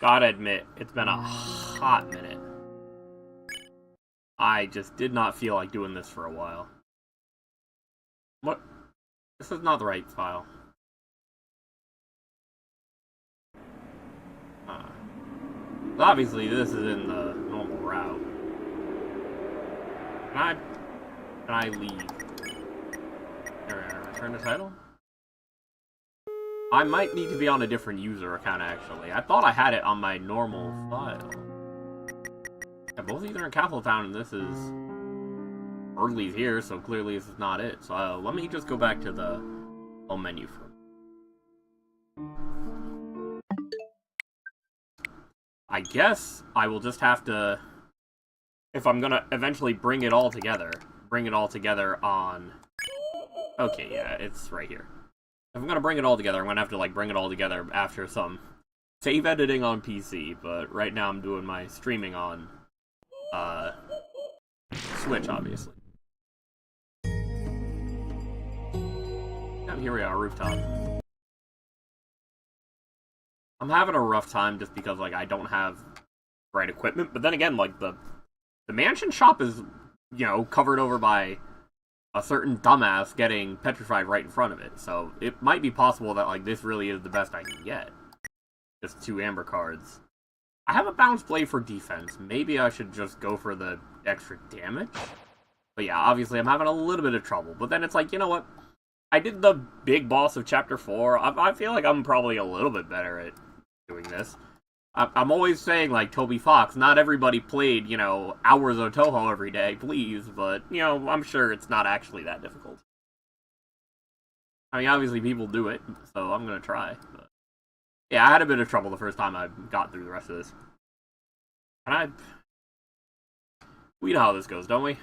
Gotta admit, it's been a hot minute. I just did not feel like doing this for a while. What? This is not the right file. Obviously, this is in the normal route. Can I leave? Return the title? I might need to be on a different user account, actually. I thought I had it on my normal file. Yeah, both these are in Castletown, and this is... Early's here, so clearly this is not it. So let me just go back to the home menu for... I guess I will just have to... If I'm gonna eventually bring it all together on... Okay, yeah, it's right here. If I'm gonna bring it all together, I'm gonna have to, like, bring it all together after some save editing on PC, but right now I'm doing my streaming on, Switch, obviously. And here we are, rooftop. I'm having a rough time just because, like, I don't have the right equipment, but then again, like, the mansion shop is, you know, covered over by a certain dumbass getting petrified right in front of it, so it might be possible that, like, this really is the best I can get. Just 2 amber cards. I have a bounce blade for defense. Maybe I should just go for the extra damage? But yeah, obviously I'm having a little bit of trouble, but then it's like, you know what? I did the big boss of Chapter 4. I feel like I'm probably a little bit better at doing this. I'm always saying, like, Toby Fox, not everybody played, you know, hours of Toho every day, please, but, you know, I'm sure it's not actually that difficult. I mean, obviously people do it, so I'm gonna try, but... Yeah, I had a bit of trouble the first time I got through the rest of this. And we know how this goes, don't we?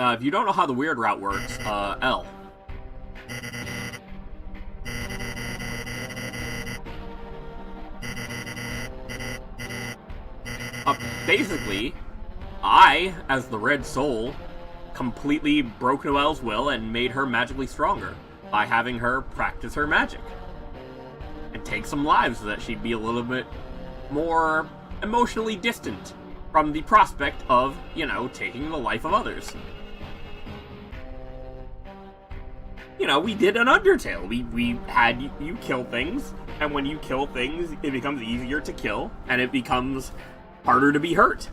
If you don't know how the weird route works, L. Basically, I, as the Red Soul, completely broke Noelle's will and made her magically stronger by having her practice her magic. And take some lives so that she'd be a little bit more emotionally distant from the prospect of, you know, taking the life of others. You know, we did an Undertale. We had you kill things, and when you kill things, it becomes easier to kill, and it becomes harder to be hurt.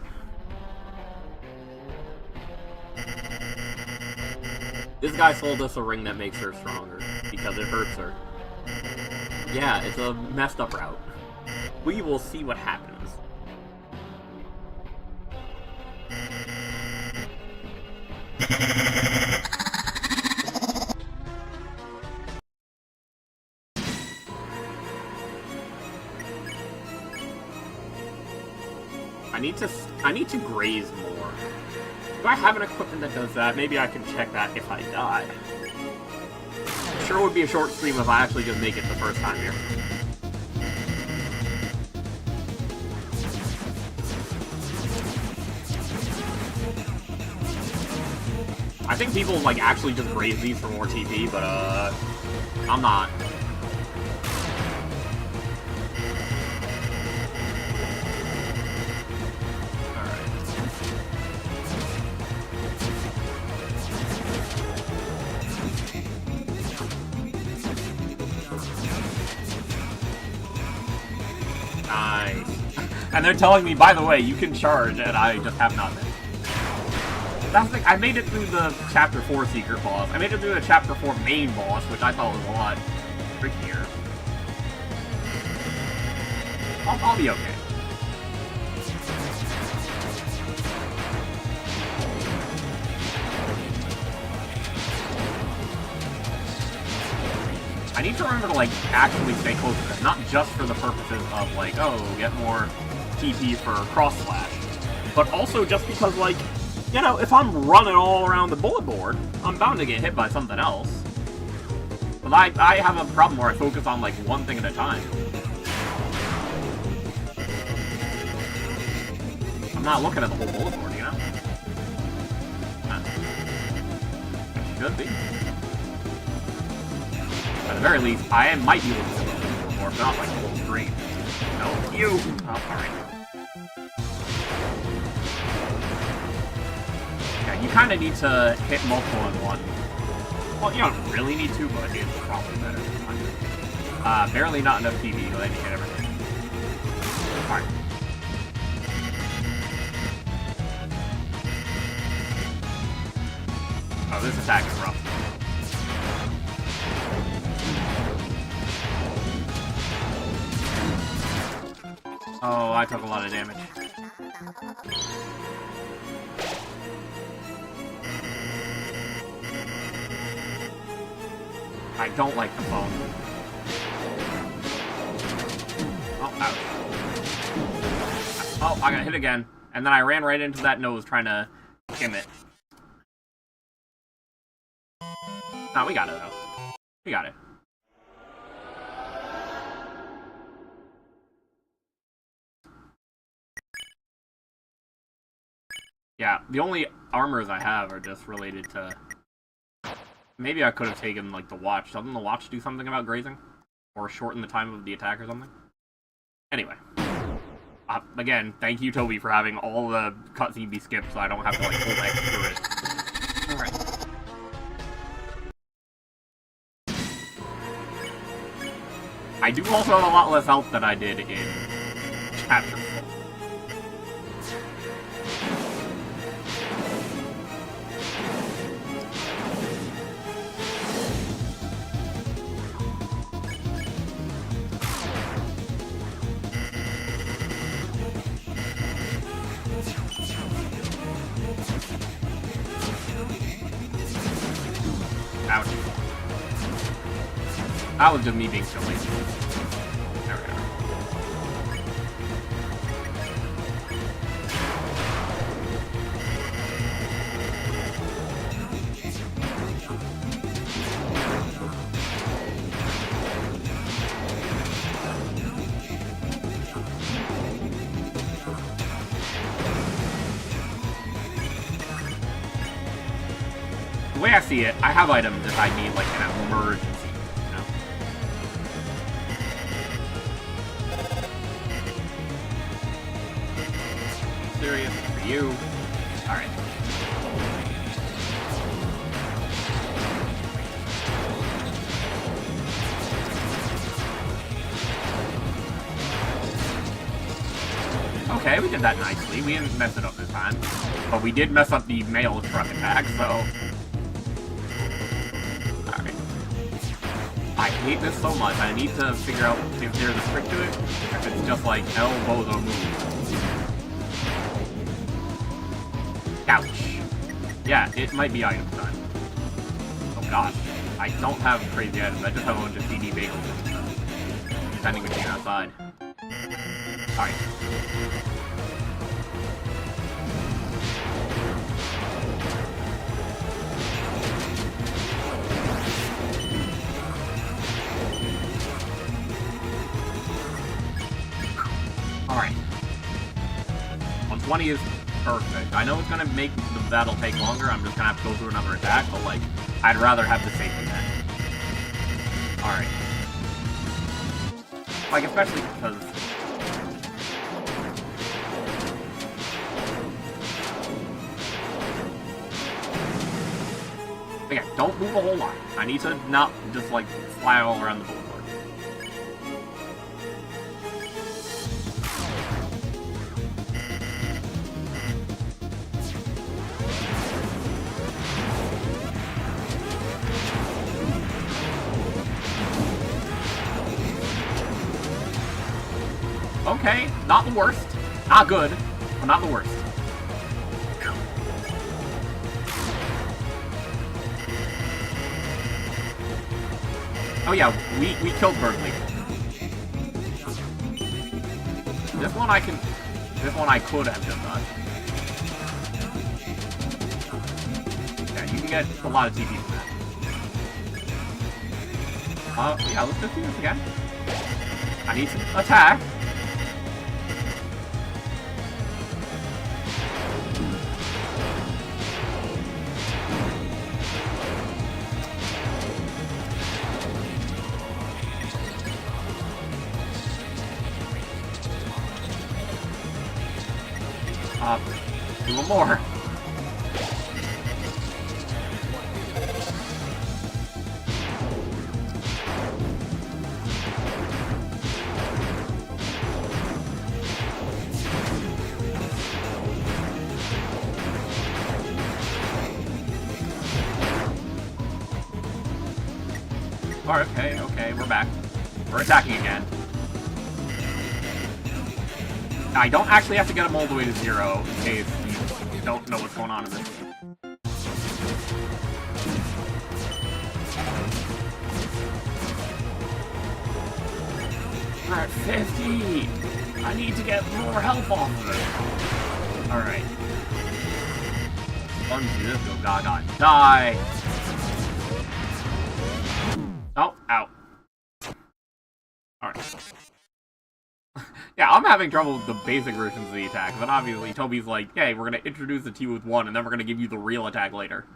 This guy sold us a ring that makes her stronger, because it hurts her. Yeah, it's a messed up route. We will see what happens. I need to graze more. Do I have an equipment that does that? Maybe I can check that if I die. Sure would be a short stream if I actually just make it the first time here. I think people, like, actually just graze these for more TP, but, I'm not. Nice. And they're telling me, by the way, you can charge, and I just have not been. That's the thing, I made it through the Chapter 4 secret boss. I made it through the Chapter 4 main boss, which I thought was a lot trickier. I'll be okay. I need to remember to, like, actually stay close to them. Not just for the purposes of, like, oh, get more TP for cross slash. But also just because, like, you know, if I'm running all around the bullet board, I'm bound to get hit by something else. But I have a problem where I focus on, like, one thing at a time. I'm not looking at the whole bullet board, you know? Should be. At the very least, I might be able to see the bullet board, but not like the whole screen. No, you! Oh, alright. Yeah, you kind of need to hit multiple in one. Well, you don't really need to, but it's probably better. Barely not enough TV to let you hit everything. Alright. Oh, this attack is rough. Oh, I took a lot of damage. I don't like the phone. Oh, ouch. Oh, I got hit again. And then I ran right into that nose trying to skim it. No, we got it, though. We got it. Yeah, the only armors I have are just related to... Maybe I could have taken, like, the watch. Doesn't the watch do something about grazing? Or shorten the time of the attack or something? Anyway. Again, thank you, Toby, for having all the cutscene be skipped so I don't have to, like, hold X through it. Alright. I do also have a lot less health than I did in Chapter 4. Ouch. That was just me being silly. There we go. The way I see it, I have items if I need, like, an emergency, you know? Serious for you. Alright. Okay, we did that nicely. We didn't mess it up this time. But we did mess up the mail truck attack, so... I hate this so much. I need to figure out if there's a trick to it, if it's just like elbow the move. Ouch. Yeah, it might be item time. Oh gosh. I don't have crazy items. I just have a bunch of CD bagels and vending machine outside. Alright. Alright. 120 is perfect. I know it's gonna make the battle take longer, I'm just gonna have to go through another attack, but like, I'd rather have the safety net. Alright. Like, especially because... Okay, don't move a whole lot. I need to not just, like, fly all around the board. Okay, not the worst. Not good, but not the worst. Oh yeah, we killed Berkeley. This one I could have just done. Yeah, you can get a lot of TP from that. Yeah, let's just do this again. I need to attack. Stop. Do one more. Alright, okay, we're back. We're attacking again. I don't actually have to get them all the way to 0 in case you don't know what's going on in this. We're at 50! I need to get more health off of it. Alright. Let's do this, go gaga, die! Oh, ow. Alright. Yeah, I'm having trouble with the basic versions of the attack, but obviously Toby's like, hey, we're gonna introduce it to you with 1, and then we're gonna give you the real attack later.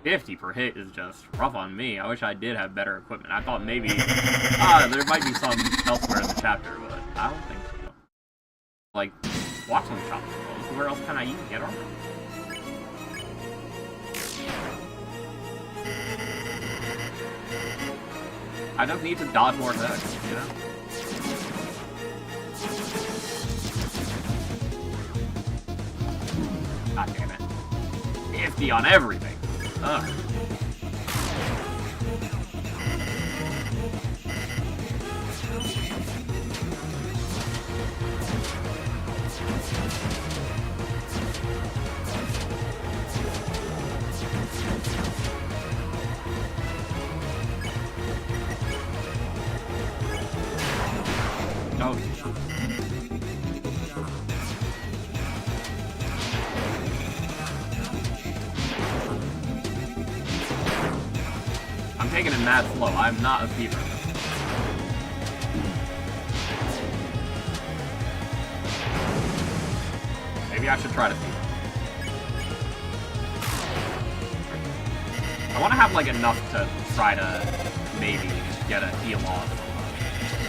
50 per hit is just rough on me. I wish I did have better equipment. I thought maybe, there might be some elsewhere in the chapter, but I don't think so. Like, watch them chop those. Where else can I even get armor? I just need to dodge more attacks, you know? God damn it. 50 on everything. Ugh. Oh. I'm taking it mad slow. I'm not a speeder. Maybe I should try to speed. I want to have like enough to try to maybe get a heal off.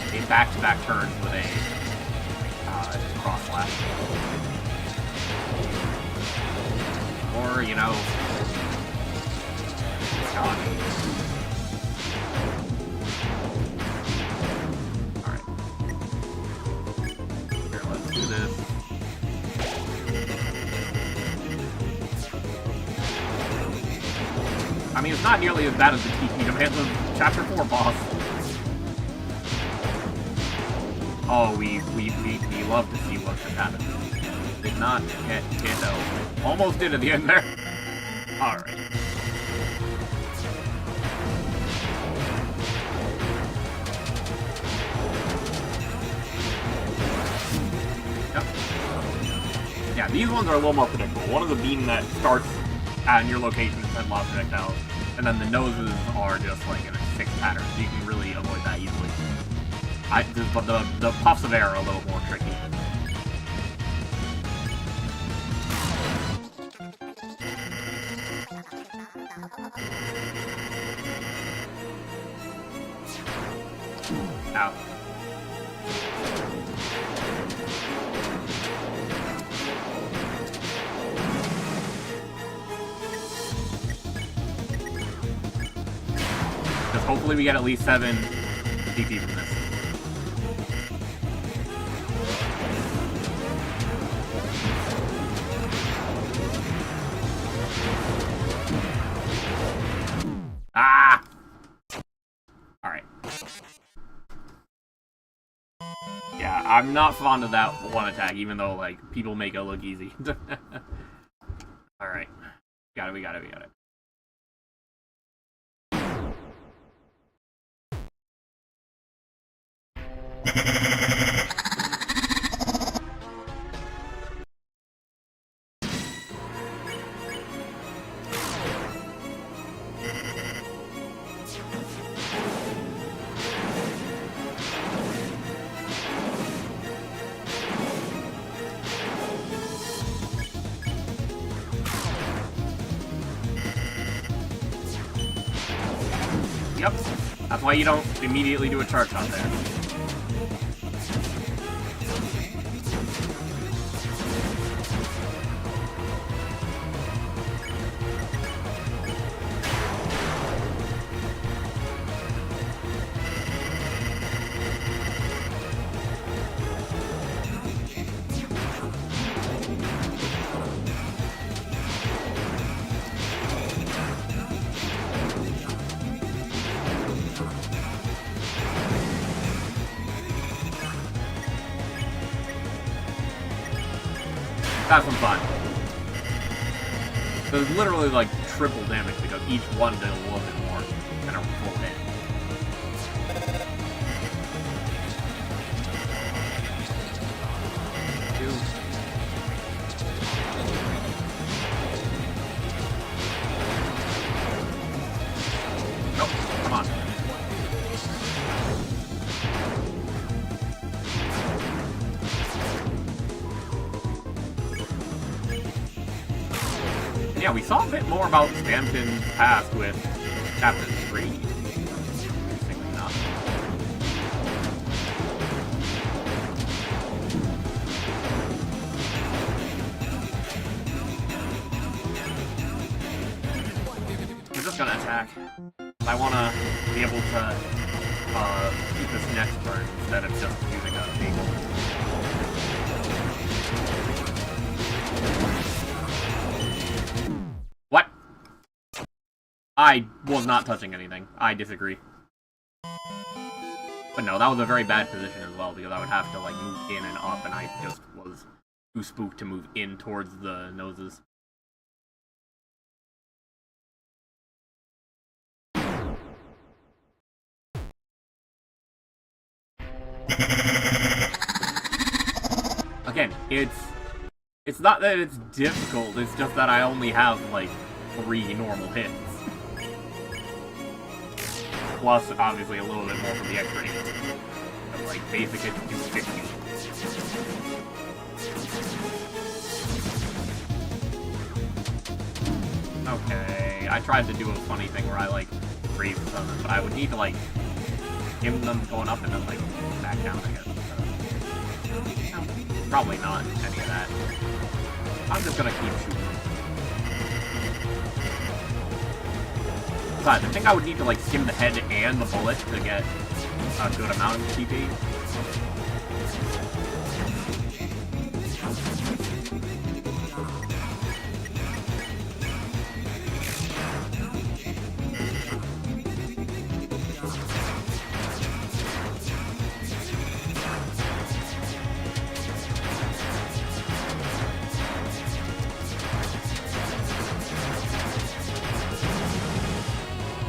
A back-to-back turns with a cross slash. Or, you know... God. Alright. Here, let's do this. I mean, it's not nearly as bad as the TP demands of Chapter 4 boss. Oh, we love to see what just happened. Did not get Kiddo. Almost did at the end there. Alright. Yep. Yeah, these ones are a little more predictable. One is a beam that starts at your location and sends lots of projectiles, and then the noses are just like in a 6 pattern, so you can really avoid that easily. But the puffs of air are a little more tricky. Ow. Just hopefully we get at least 7 DP from this. Ah! Alright. Yeah, I'm not fond of that one attack, even though, like, people make it look easy. Alright. We got it. Yep. That's why you don't immediately do a charge shot there. Have some fun. So it's literally like triple damage because each one did a little bit more than a full hit. Nope, come on. Yeah, we saw a bit more about Spamton's past with Chapter 3. Interestingly enough. I'm just gonna attack. I wanna be able to keep this next turn instead of just using a vehicle. What? I was not touching anything. I disagree. But no, that was a very bad position as well, because I would have to, like, move in and up, and I just was too spooked to move in towards the noses. Again, it's not that it's difficult, it's just that I only have, like, 3 normal hits. Plus, obviously, a little bit more from the X-ray. But, like, basic hits do 50. Okay, I tried to do a funny thing where I, like, raise them, but I would need to, like, give them going up and then, like, back down, I guess. So, probably not any of that. I'm just gonna keep shooting. Besides, I think I would need to, like, skim the head and the bullet to get a good amount of TP.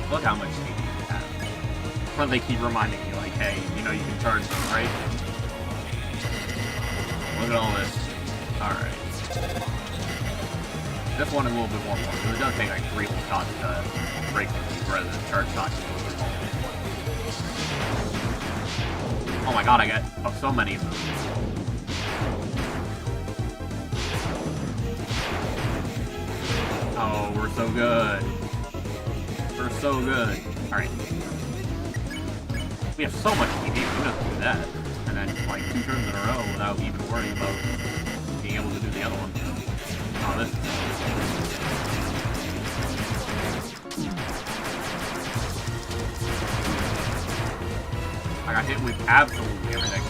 Look how much TP you have. But they keep reminding me, like, hey, you know you can charge them, right? Look at all this. Alright. This one is a little bit more because it does take like 3 whole shots to break the keep rather than charge shots a little bit more. Oh my god, I got so many of them. Oh, we're so good. We're so good. Alright. We have so much TP, we can just do that. And then, like, 2 turns in a row without even worrying about being able to do the other one. Oh, this is... I got hit with absolutely everything.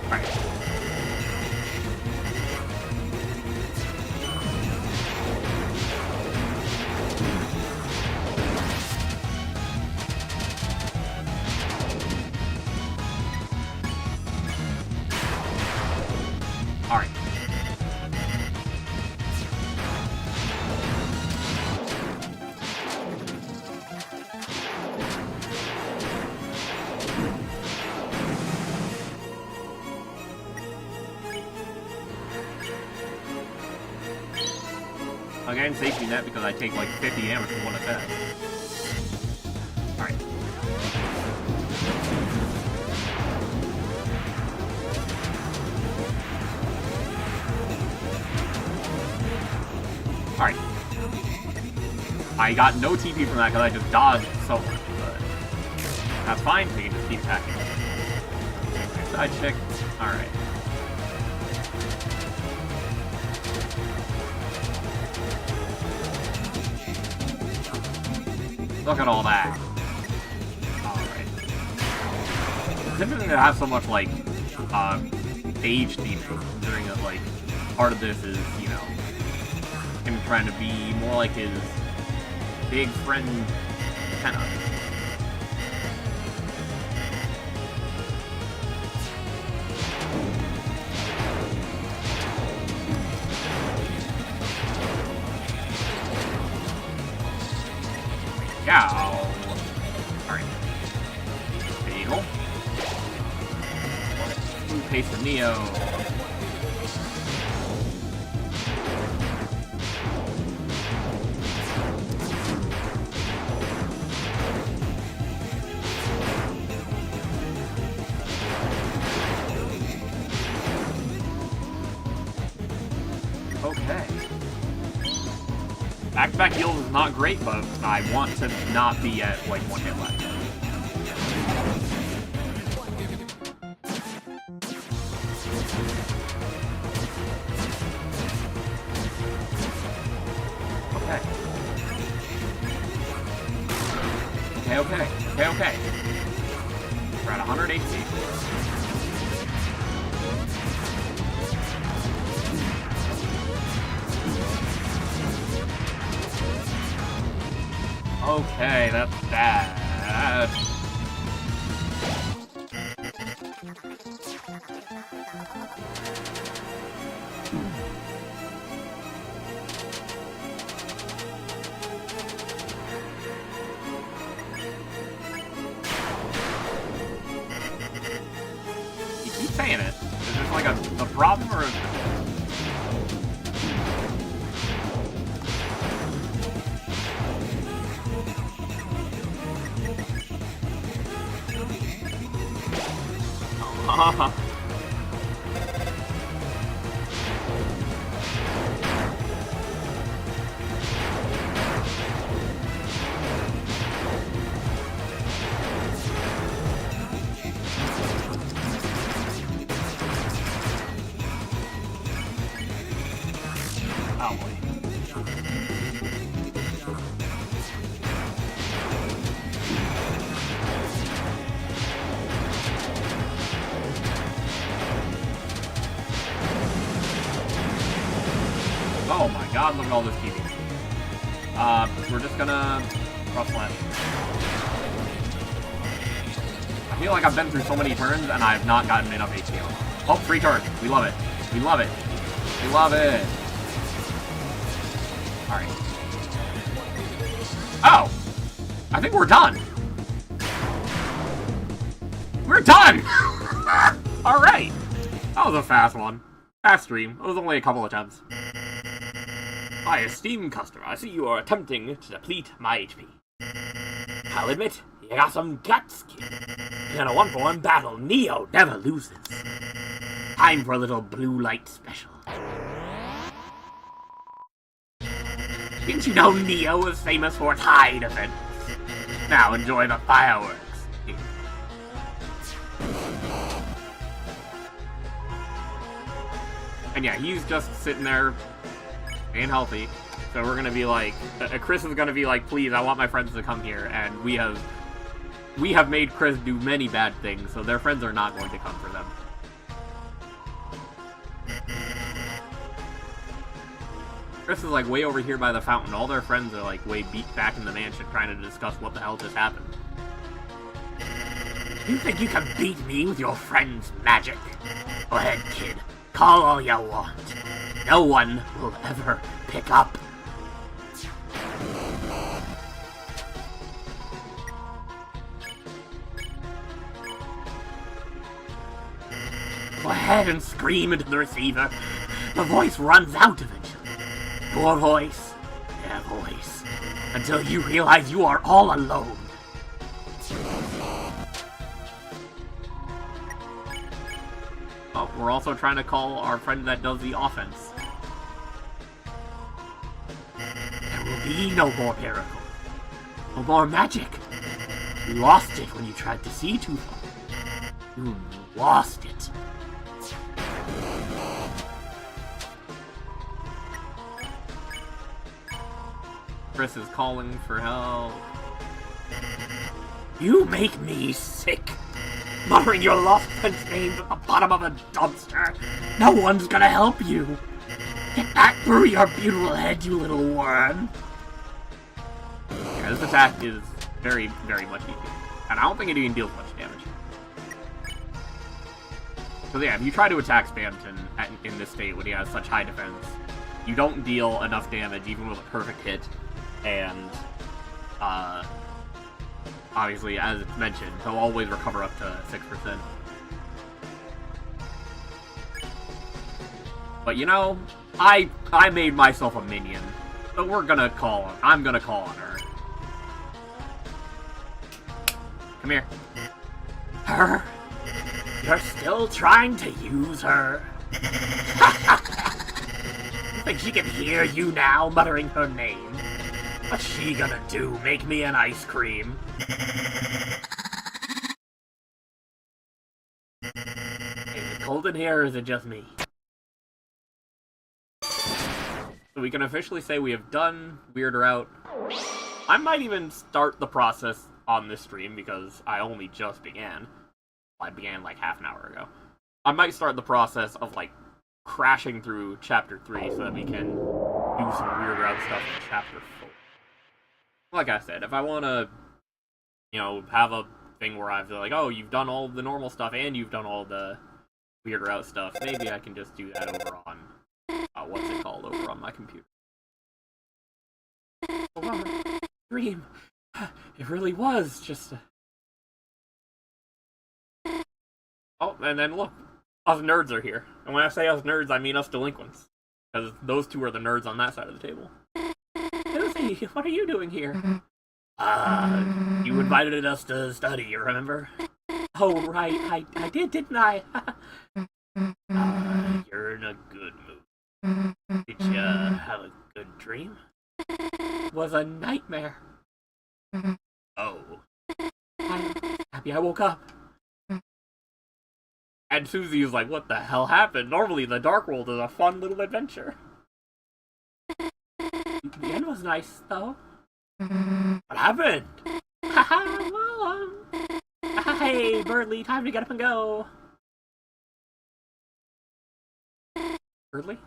Alright. Alright. Again, safety net because I take like 50 damage from one attack. Alright. Alright. I got no TP from that because I just dodged so much, but that's fine, we can just keep attacking. Side chick. Alright. Look at all that. Alright. It's interesting to have so much, like, age theming, considering that, like, part of this is, you know, him trying to be more like his big friend Kenna. Yow! Alright. Beetle. Blue paste of Neo. Okay. Back-to-back heals is not great, but I want to not be at, like, one hit left. Okay. We're at 100 HP. Okay, that's bad. You keep saying it. Is this like a problem or oh boy. Oh my god, look at all this TV. We're just gonna cross land. I feel like I've been through so many turns and I've not gotten enough HP. Oh, free turn. We love it. We love it. We love it. Alright. Oh! I think we're done! We're done! Alright! That was a fast one. Fast stream. It was only a couple of attempts. Hi, esteemed customer. I see you are attempting to deplete my HP. I'll admit, you got some guts, kid. In a one-for-one battle, Neo never loses. Time for a little blue light special. Didn't you know Neo was famous for its high defense? Now enjoy the fireworks. And yeah, he's just sitting there, being healthy. So we're gonna be like, Chris is gonna be like, please, I want my friends to come here, and we have made Chris do many bad things, so their friends are not going to come for them. Chris is like way over here by the fountain. All their friends are like way beat back in the mansion trying to discuss what the hell just happened. You think you can beat me with your friend's magic? Go ahead, kid. Call all you want. No one will ever pick up. Go ahead and scream into the receiver. The voice runs out eventually. Your voice, their voice, until you realize you are all alone. Oh, we're also trying to call our friend that does the offense. There will be no more miracles. No more magic. You lost it when you tried to see too far. You lost it. Chris is calling for help. You make me sick. Muttering your lost friend's names at the bottom of a dumpster. No one's gonna help you. Get back through your beautiful head, you little worm. Yeah, this attack is very, very much easy. And I don't think it even deals much damage. So yeah, if you try to attack Spamton in this state when he has such high defense, you don't deal enough damage even with a perfect hit. And Obviously, as it's mentioned, he'll always recover up to 6%. But you know, I made myself a minion, so I'm gonna call on her. Come here. Her? You're still trying to use her? You think she can hear you now, muttering her name? What's she gonna do, make me an ice cream? Is it cold in here, or is it just me? So we can officially say we have done Weird Route. I might even start the process on this stream, because I only just began. I began like half an hour ago. I might start the process of like crashing through Chapter 3 so that we can do some Weird Route stuff in Chapter 4. Like I said, if I want to, you know, have a thing where I feel like, oh, you've done all the normal stuff and you've done all the Weird Route stuff, maybe I can just do that over on, what's it called, over on my computer. Oh, dream. It really was just Oh, and then look, us nerds are here. And when I say us nerds, I mean us delinquents. Because those two are the nerds on that side of the table. Lucy, what are you doing here? You invited us to study, you remember? Oh, right, I did, didn't I? You're in a good mood. Did you have a good dream? It was a nightmare. Oh. I'm happy I woke up. And Susie was like, what the hell happened? Normally the Dark World is a fun little adventure. The end was nice, though. What happened? Haha, well, hey, Birdly, time to get up and go. Birdly?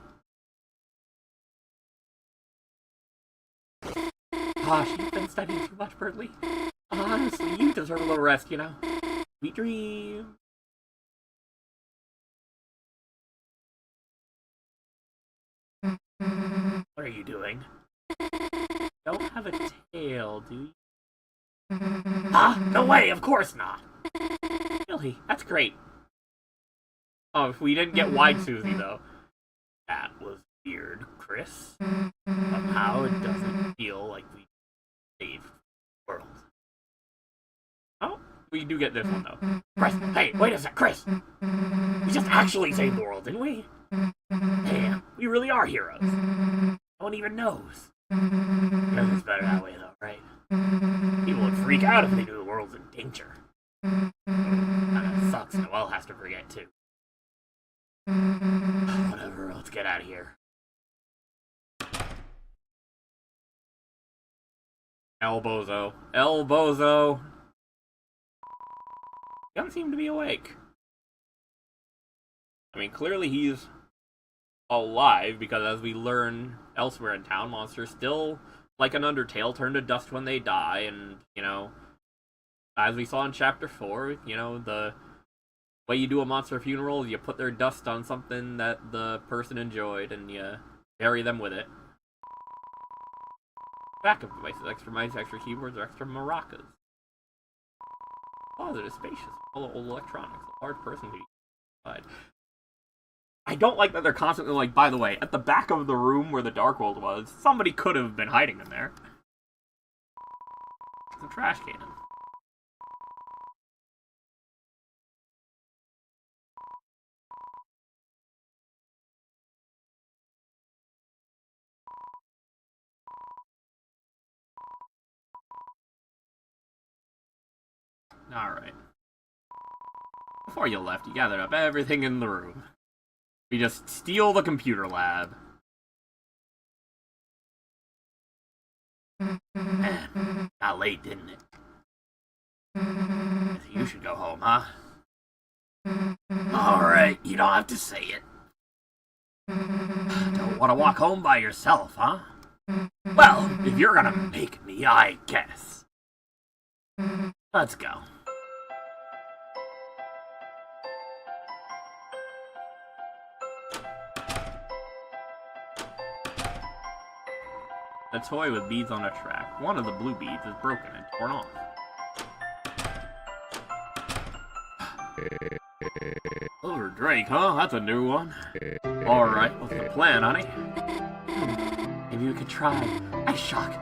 Gosh, you've been studying too much, Birdly. Honestly, you deserve a little rest, you know. Sweet dreams. What are you doing? Don't have a tail, do you? No way, of course not! Really? That's great. Oh, we didn't get Wide Susie, though. That was weird, Chris. Somehow it doesn't feel like we saved the world. Oh, we do get this one, though. Chris, hey, wait a sec, Chris! We just actually saved the world, didn't we? Damn, we really are heroes. No one even knows. Guess it's better that way, though, right? People would freak out if they knew the world's in danger. Kinda sucks, Noelle has to forget, too. Whatever, let's get out of here. El Bozo. El Bozo! He doesn't seem to be awake. I mean, clearly he's alive, because as we learn elsewhere in town, monsters still, like an Undertale, turn to dust when they die, and, you know, as we saw in Chapter 4, you know, the way you do a monster funeral is you put their dust on something that the person enjoyed, and you bury them with it. Backup devices, extra mice, extra keyboards, or extra maracas. Closet is spacious, full of old electronics, a large person who died. I don't like that they're constantly like, by the way, at the back of the room where the Dark World was, somebody could have been hiding in there. It's a trash cannon. Alright. Before you left, you gathered up everything in the room. We just steal the computer lab. Man, got late, didn't it? Guess you should go home, huh? Alright, you don't have to say it. Don't want to walk home by yourself, huh? Well, if you're gonna make me, I guess. Let's go. A toy with beads on a track. One of the blue beads is broken and torn off. Silver Drake, huh? That's a new one. Alright, what's the plan, honey? Maybe we could try Ice Shock.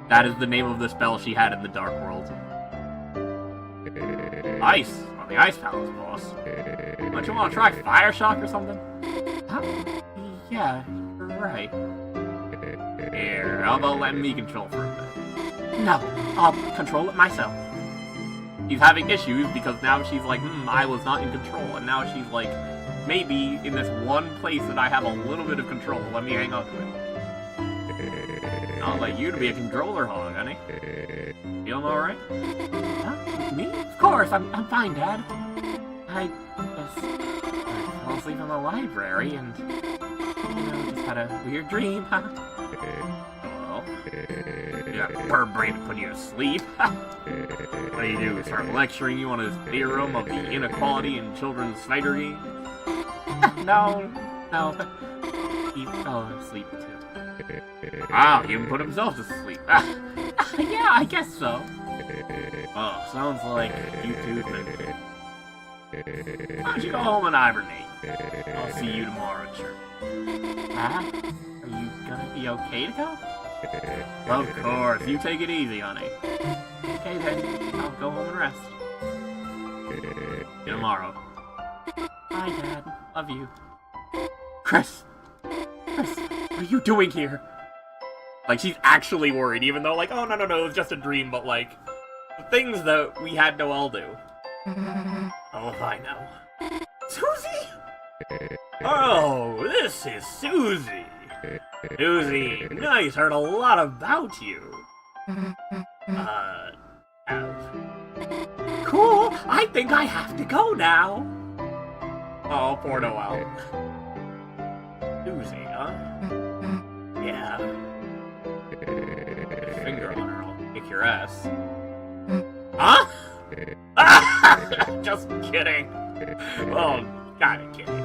That is the name of the spell she had in the Dark World. Ice! On the Ice Palace, boss. Don't you want to try Fire Shock or something? Huh? Yeah, you're right. Here, how about letting me control for a bit? No, I'll control it myself. She's having issues because now she's like, I was not in control, and now she's like, maybe in this one place that I have a little bit of control, let me hang on to it. I'll let you to be a controller hog, honey. Feeling alright? Huh? Me? Of course, I'm fine, Dad. I fell asleep in the library and, just had a weird dream. Hello? You got a bird brain to put you to sleep? What do you do? Start lecturing you on his theorem of the inequality in children's spider games? No. He fell asleep too. Wow, he even put himself to sleep. Yeah, I guess so. Oh, sounds like you two's been. Why don't you go home and hibernate? I'll see you tomorrow at church. Huh? Are you gonna be okay to go? Of course, you take it easy, honey. Okay then, I'll go home and rest. See you tomorrow. Bye, Dad. Love you. Chris! Chris, what are you doing here? Like, she's actually worried, even though, like, oh, no, it was just a dream, but, like, the things that we had Noelle do. Oh, if I know. Susie? Oh, this is Susie. Susie, nice, heard a lot about you. Cool, I think I have to go now. Oh, poor Noelle. Susie, huh? Yeah. Finger on her, I'll kick your ass. Huh? Just kidding. Well, kinda kidding.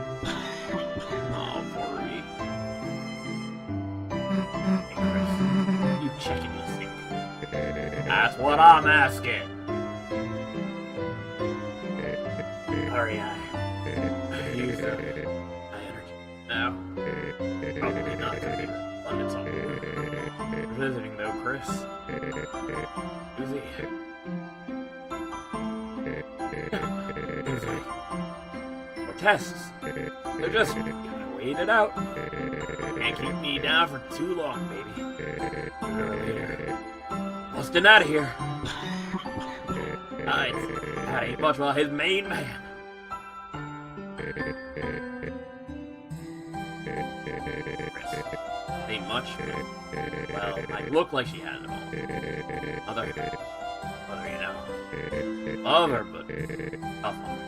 Oh, poor Ree. Hey, Chris, you checking the sink? That's what I'm asking. Hurry, I use my energy now. Probably not gonna be abundance on We're visiting though, Chris. Susie. More tests. They're just gonna wait it out. Can't keep me down for too long, baby. Sooner or later. Busting out of here. That ain't much about his main man. Chris, ain't much. Well, I look like she has it all. Mother, you know. Love her, but tough on her.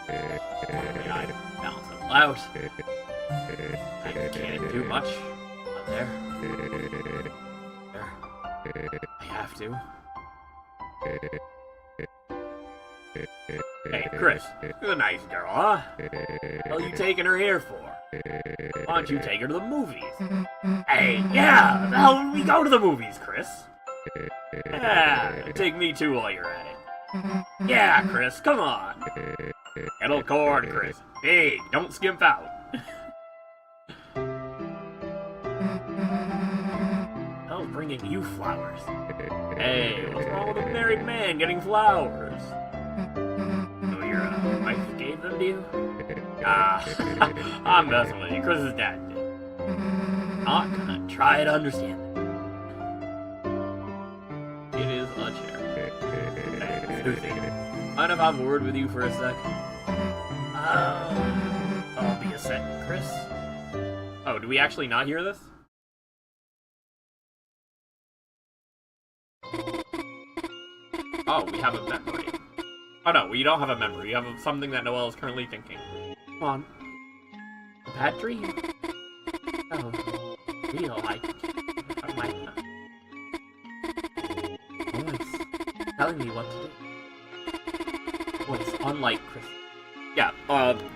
I balance it all out. I can't do much. Up there. I have to. Hey, Chris, you're a nice girl, huh? What are you taking her here for? Why don't you take her to the movies? Hey, yeah! The hell would we go to the movies, Chris? Yeah, take me too while you're at it. Yeah, Chris, come on! Kettle corn, Chris. Big, don't skimp out. How's bringing you flowers? Hey, what's wrong with a married man getting flowers? So your wife gave them to you? I'm messing with you. Chris's dad did. Not gonna try to understand it. It is a chair. Hey, Susie, mind if I have a word with you for a sec? I'll be a sec, Chris. Oh, do we actually not hear this? Oh, we have a memory. Oh no, we don't have a memory. We have something that Noelle is currently thinking. Come on. A bad dream? Oh, real, like... my... voice telling me what to do. Voice, unlike Chris. Yeah,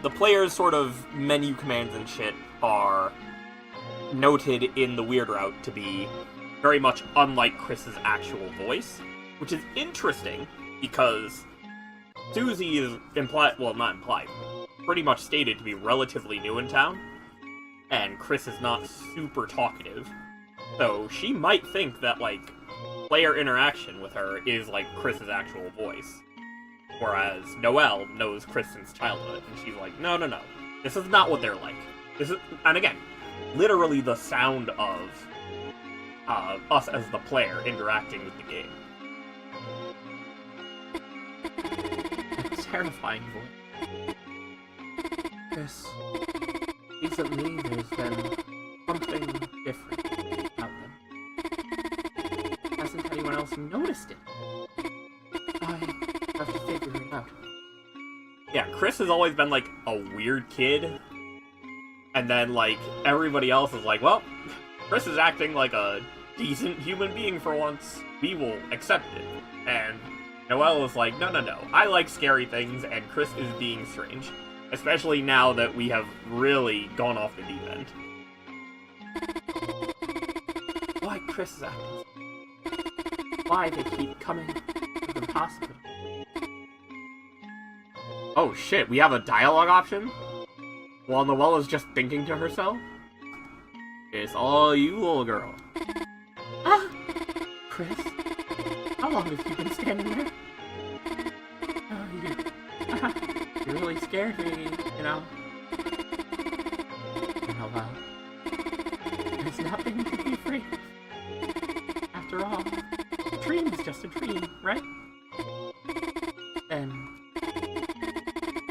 the player's sort of menu commands and shit are noted in the Weird Route to be very much unlike Chris's actual voice, which is interesting because Susie is not implied, pretty much stated to be relatively new in town, and Chris is not super talkative, so she might think that, like, player interaction with her is like Chris's actual voice. Whereas Noelle knows Chris since childhood, and she's like, no, this is not what they're like. This is, and again, literally the sound of us as the player interacting with the game. A terrifying voice. Chris, recently there's been something different about them. Hasn't anyone else noticed it? I have to figure it out. Yeah, Chris has always been, like, a weird kid. And then, like, everybody else is like, well, Chris is acting like a decent human being for once. We will accept it. And Noelle is like, no, I like scary things, and Chris is being strange. Especially now that we have really gone off the deep end. Why Chris is acting? Why they keep coming to the hospital? Oh shit, we have a dialogue option? While Noelle is just thinking to herself? It's all you, little girl. Ah! Chris? How long have you been standing there? You really scared me, you know? Well, there's nothing to be afraid of. After all, a dream is just a dream, right? And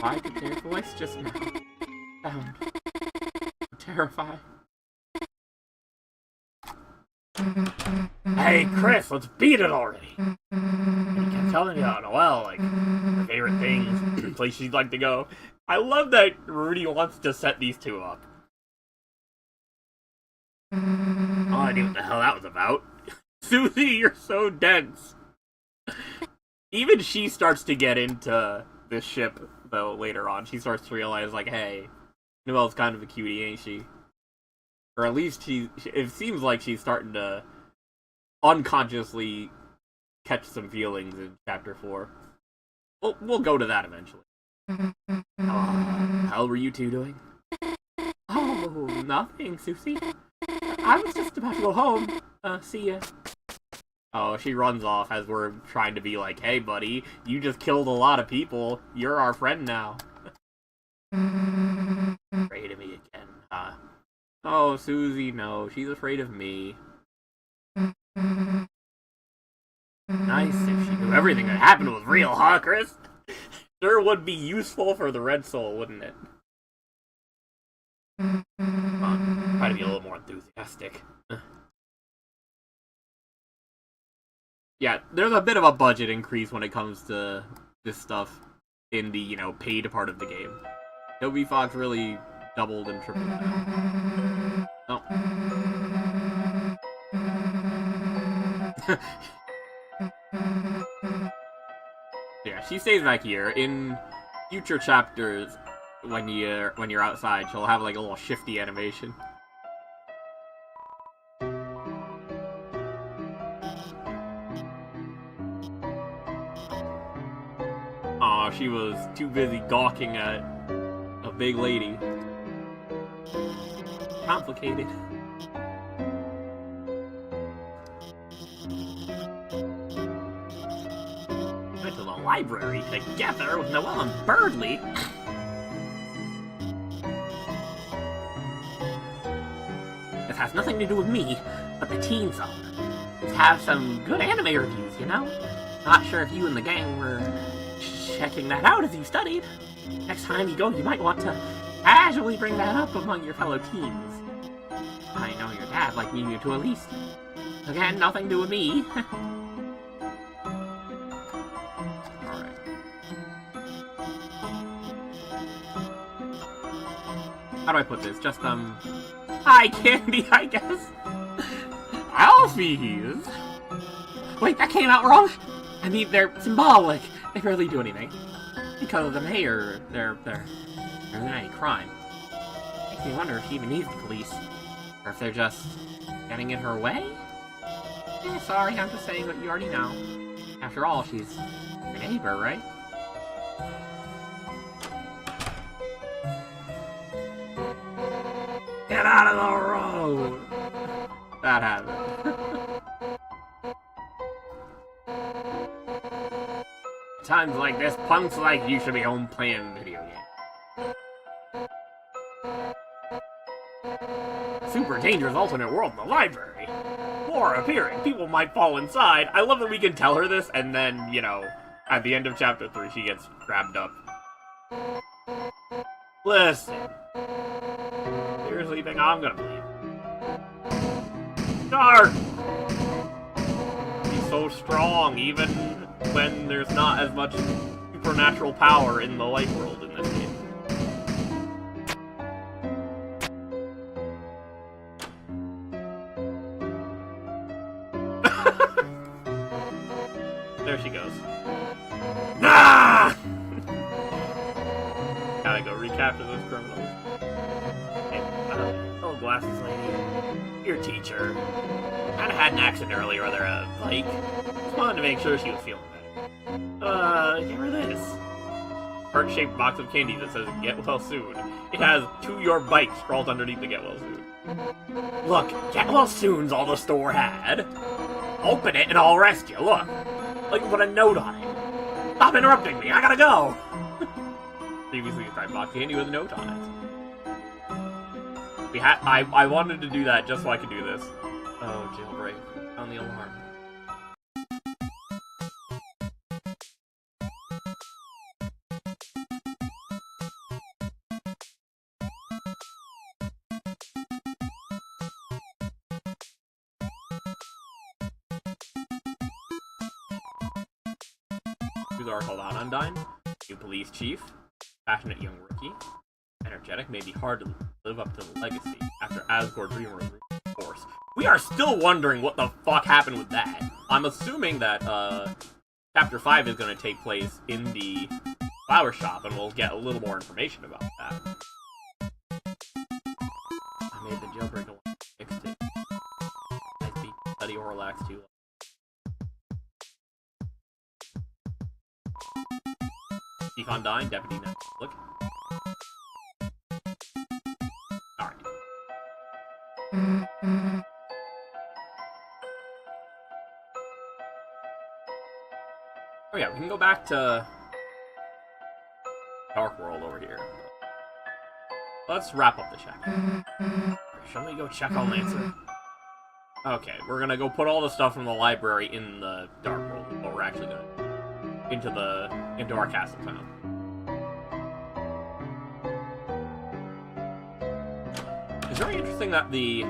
why did their voice just now sound terrifying? Hey, Chris, let's beat it already! You kept telling me about Noelle, like, her favorite things, place she'd like to go. I love that Rudy wants to set these two up. Oh, I knew what the hell that was about. Susie, you're so dense! Even she starts to get into this ship, though, later on. She starts to realize, like, hey, Noelle's kind of a cutie, ain't she? Or at least it seems like she's starting to unconsciously catch some feelings in Chapter 4. We'll go to that eventually. How were you two doing? Oh, nothing, Susie. I was just about to go home. See ya. Oh, she runs off as we're trying to be like, hey, buddy, you just killed a lot of people. You're our friend now. Afraid of me again, huh? Oh, Susie, no. She's afraid of me. Nice if she knew everything that happened was real, huh, Chris? Sure would be useful for the Red Soul, wouldn't it? Try to be a little more enthusiastic. Yeah, there's a bit of a budget increase when it comes to this stuff in the, you know, paid part of the game. Toby Fox really doubled and tripled down. Oh. Yeah, she stays back here. In future chapters, when you're outside, she'll have like a little shifty animation. Aw, she was too busy gawking at a big lady. Complicated. Went to the library together with Noelle and Birdley. This has nothing to do with me, but the Teen Zone. Let's have some good anime reviews, you know? Not sure if you and the gang were checking that out as you studied. Next time you go, you might want to casually bring that up among your fellow teens. I know your dad liked me to at least. Again, nothing to do with me. Alright. How do I put this? Just, eye candy, I guess? Alfies! Wait, that came out wrong? I mean, they're symbolic. They barely do anything. Because of the mayor, there isn't any crime. Makes me wonder if she even needs the police. Or if they're just getting in her way? Eh, sorry, I'm just saying what you already know. After all, she's your neighbor, right? Get out of the road! That happened. Times like this, punks like you should be home playing video games. Super dangerous alternate world in the library. More appearing. People might fall inside. I love that we can tell her this, and then, you know, at the end of chapter 3, she gets grabbed up. Listen. Seriously, think I'm gonna believe it. Dark! He's so strong, even when there's not as much supernatural power in the light world in this game. There she goes. Ah! Gotta go recapture those criminals. Hey, oh, glasses lady. Your teacher. Kinda had an accident earlier with her bike. Just wanted to make sure she was feeling better. Give her this. Heart-shaped box of candy that says get well soon. It has to your bike scrawled underneath the get well soon. Look, get well soon's all the store had. Open it and I'll arrest you, look. Like, put a note on it. Stop interrupting me, I gotta go! Previously described box candy with a note on it. I wanted to do that just so I could do this. Oh, jailbreak. On the alarm. Who's our called out Undyne? New police chief. Passionate young rookie. Energetic, may be hard to live up to the legacy after Asgore Dreamer was reinforced. We are still wondering what the fuck happened with that. I'm assuming that, Chapter 5 is going to take place in the flower shop, and we'll get a little more information about that. I made the jailbreak a mixtape. I beat Study or Relax too. Chief Undyne, Deputy Net. Look. Alright. Oh yeah, we can go back to Dark World over here. Let's wrap up the check. Shall we go check on Lancer? Okay, we're gonna go put all the stuff from the library in the Dark World, but we're actually gonna into our castle town. It's very interesting that the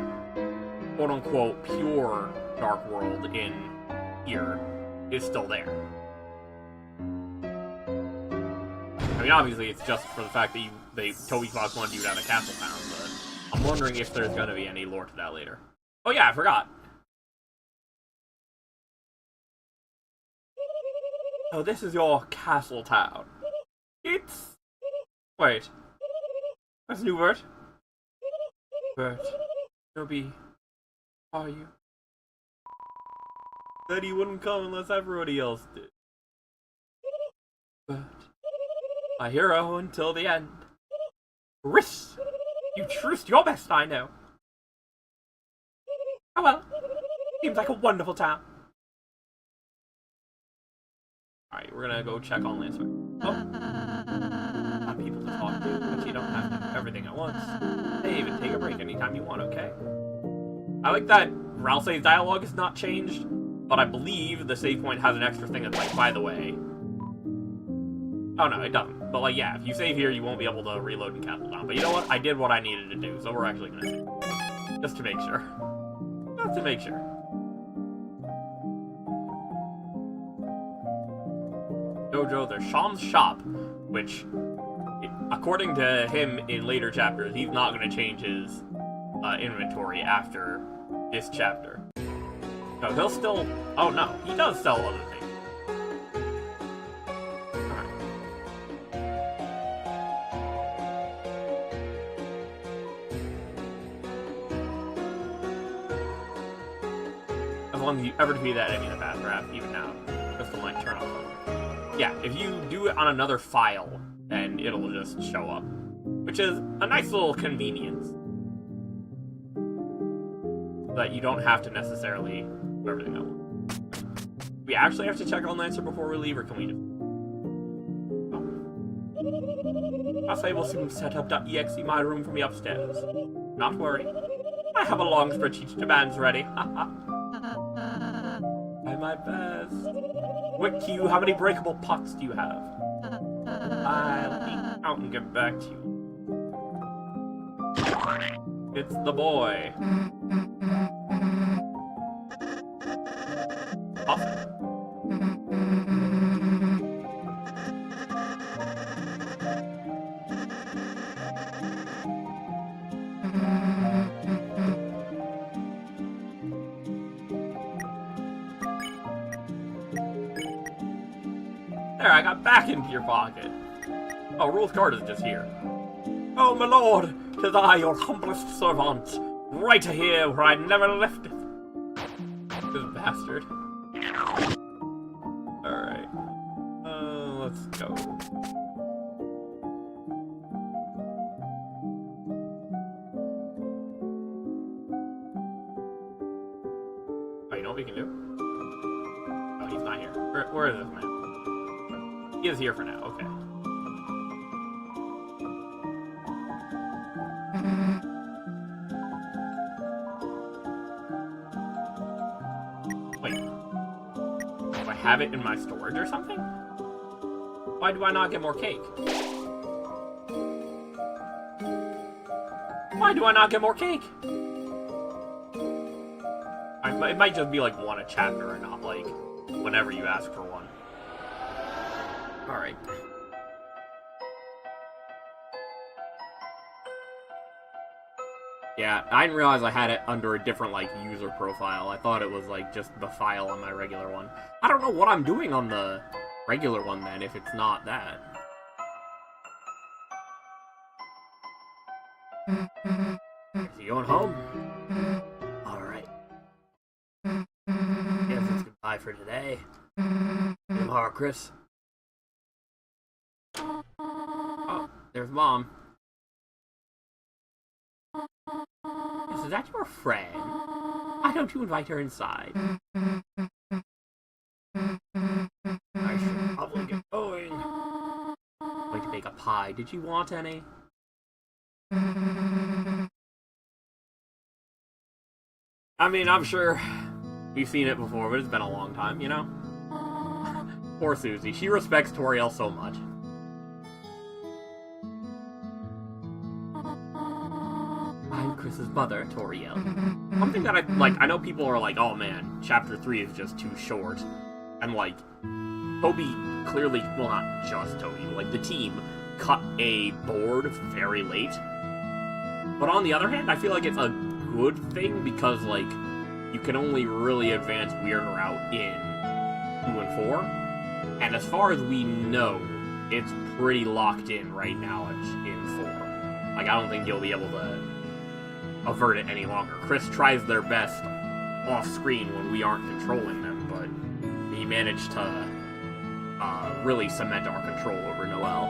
quote-unquote pure Dark World in here is still there. I mean, obviously, it's just for the fact that Toby Fox wanted you down to Castle Town, but I'm wondering if there's gonna be any lore to that later. Oh yeah, I forgot. Oh, this is your castle town. It's... Wait. That's new word. Bert. Toby. Are you? Said he wouldn't come unless everybody else did. Bert. A hero until the end. Riss! You truced your best, I know. Oh well. Seems like a wonderful town. Alright, we're gonna go check on Lancer. Oh. Got people to talk to, but you don't have to do everything at once. Hey, even take a break anytime you want, okay? I like that Ralsei's dialogue is not changed, but I believe the save point has an extra thing that's like, by the way. Oh no, it doesn't. But like, yeah, if you save here, you won't be able to reload and Castle Town. But you know what? I did what I needed to do, so we're actually gonna save. Just to make sure. Just to make sure. Jojo, there's Sham's shop, which, according to him in later chapters, he's not going to change his inventory after this chapter. So he'll still... Oh no, he does sell other things. Alright. long as you ever defeat that enemy in the past, perhaps even now. Crystal might turn off. Yeah, if you do it on another file, then it'll just show up. Which is a nice little convenience. That you don't have to necessarily do everything at once. We actually have to check on Lancer before we leave, or can we just... Oh. I'll say we'll soon set up.exe my room for me upstairs. Not worry. I have a long spreadsheet demands ready. Try my best. Quick, Q, how many breakable pots do you have? I'll be out and get back to you. It's the boy. Awesome. There, I got back into your pocket. Oh, Rule's card is just here. Oh, my lord, 'tis I, your humblest servant, right here where I never left it. This bastard. Alright. Let's go. Oh, you know what we can do? Oh, he's not here. Where is this man? He is here for now, okay. Wait. Do I have it in my storage or something? Why do I not get more cake? Why do I not get more cake? It might just be like one a chapter and not like whenever you ask for one. Alright. Yeah, I didn't realize I had it under a different, like, user profile. I thought it was, like, just the file on my regular one. I don't know what I'm doing on the regular one, then, if it's not that. Is he going home? Alright. Guess it's goodbye for today. Tomorrow, Chris. Oh, there's Mom. Is that your friend? Why don't you invite her inside? I should probably get going. I'm going to make a pie. Did you want any? I mean, I'm sure we've seen it before, but it's been a long time, you know? Poor Susie. She respects Toriel so much. I'm Chris's mother, Toriel. Something that I know people are like, oh man, chapter 3 is just too short. And like, Toby clearly, well not just Toby, like the team cut a board very late. But on the other hand, I feel like it's a good thing because like, you can only really advance Weird Route in 2 and 4. And as far as we know, it's pretty locked in right now in 4. Like, I don't think you'll be able to avert it any longer. Chris tries their best off-screen when we aren't controlling them, but he managed to really cement our control over Noelle.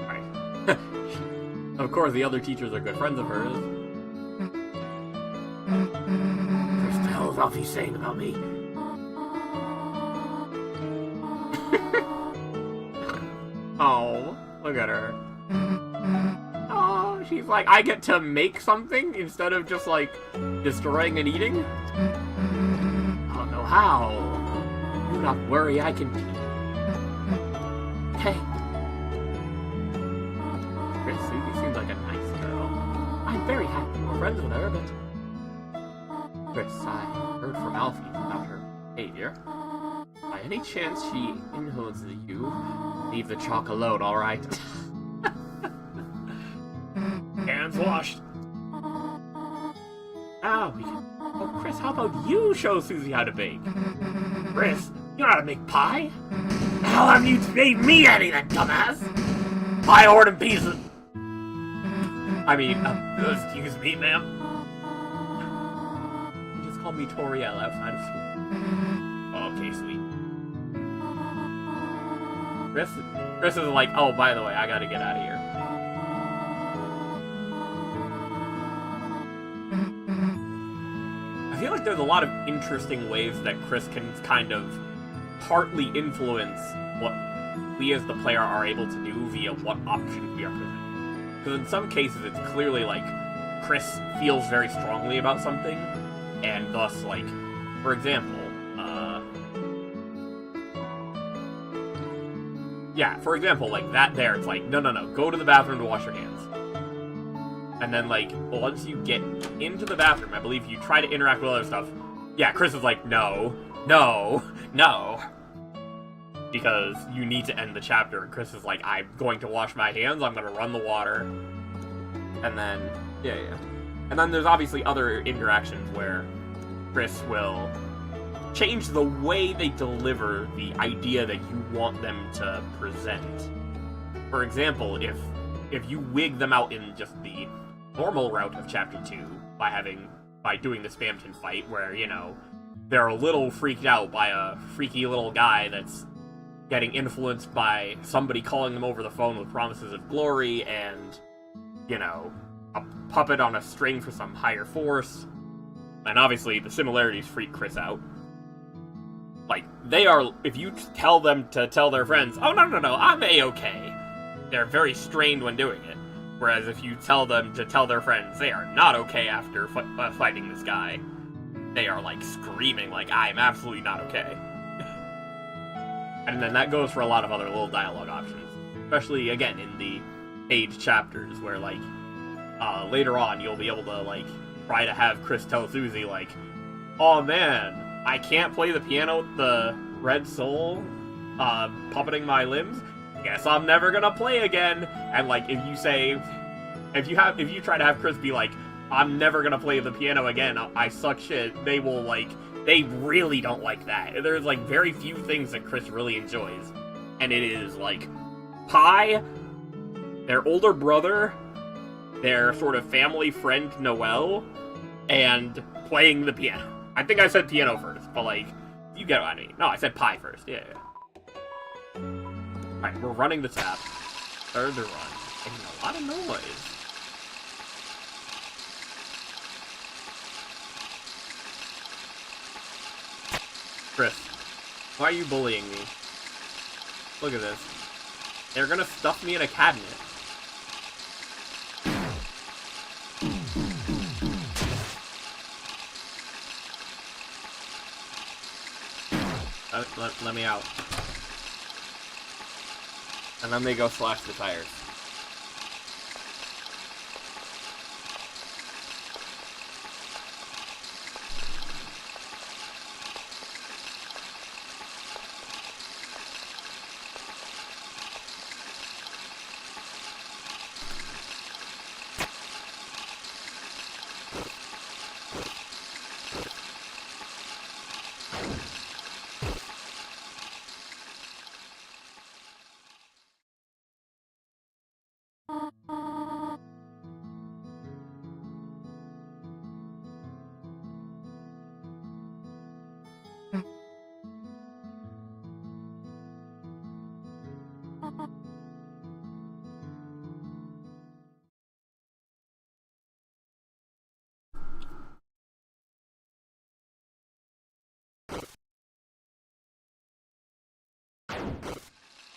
Right. Of course, the other teachers are good friends of hers. Chris, the hell is Alfie saying about me? Oh, look at her. Oh, she's like, I get to make something instead of just, like, destroying and eating? I don't know how. Do not worry, I can... Hey. Chris, Susie seems like a nice girl. I'm very happy we're friends with her, but... Chris, I heard from Alfie about her behavior. By any chance she influences you, leave the chalk alone, alright? Hands washed. Now we can... Oh, Chris, how about you show Susie how to bake? Chris, you know how to make pie? How have you made me any, that dumbass? Pie ordered pieces. I mean, excuse me, ma'am. You just called me Toriel outside of school. Okay, sweet. Chris is like, oh, by the way, I gotta get out of here. I feel like there's a lot of interesting ways that Chris can kind of partly influence what we as the player are able to do via what options we are presented. Because in some cases, it's clearly like Chris feels very strongly about something, and thus, like, for example, like that there, it's like, no, go to the bathroom to wash your hands. And then, like, once you get into the bathroom, I believe you try to interact with other stuff. Yeah, Chris is like, no. Because you need to end the chapter. And Chris is like, I'm going to wash my hands, I'm going to run the water. And then, yeah. And then there's obviously other interactions where Chris will change the way they deliver the idea that you want them to present. For example, if you wig them out in just the normal route of Chapter 2 by doing the Spamton fight, where, you know, they're a little freaked out by a freaky little guy that's getting influenced by somebody calling them over the phone with promises of glory and, you know, a puppet on a string for some higher force. And obviously the similarities freak Chris out. Like, they are, if you tell them to tell their friends, oh, no, I'm A-okay, they're very strained when doing it. Whereas if you tell them to tell their friends they are not okay after fighting this guy, they are, like, screaming, like, I am absolutely not okay. And then that goes for a lot of other little dialogue options. Especially, again, in the page chapters, where, like, later on you'll be able to, like, try to have Chris tell Susie, like, oh man, I can't play the piano with the red soul puppeting my limbs. Guess I'm never gonna play again. And, like, if you try to have Chris be like, I'm never gonna play the piano again, I suck shit, they will, like, they really don't like that. There's, like, very few things that Chris really enjoys. And it is, like, Pi, their older brother, their sort of family friend Noelle, and playing the piano. I think I said piano first, but, like, you get what I mean. No, I said Pi first, yeah. Alright, we're running the tap. Third to run. Making a lot of noise. Chris, why are you bullying me? Look at this. They're gonna stuff me in a cabinet. Let me out. And then they go slash the tires.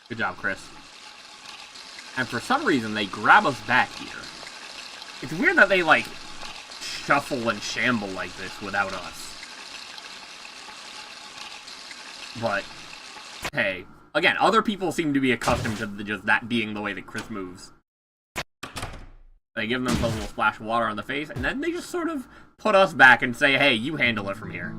Good job, Chris. And for some reason, they grab us back here. It's weird that they, like, shuffle and shamble like this without us. But, hey. Again, other people seem to be accustomed to just that being the way that Chris moves. They give themselves a little splash of water on the face, and then they just sort of put us back and say, hey, you handle it from here.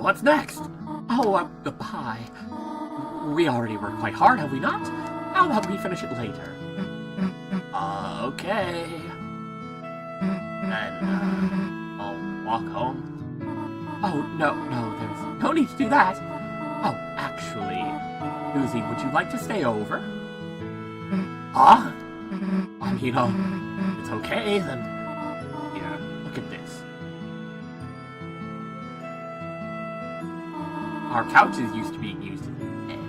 What's next? Oh, the pie. We already worked quite hard, have we not? How about we finish it later? Okay. then, I'll walk home. Oh, no, there's no need to do that. Oh, actually, Susie, would you like to stay over? Huh? I mean, it's okay, then. Here, look at this. Our couches used to be used as a bed.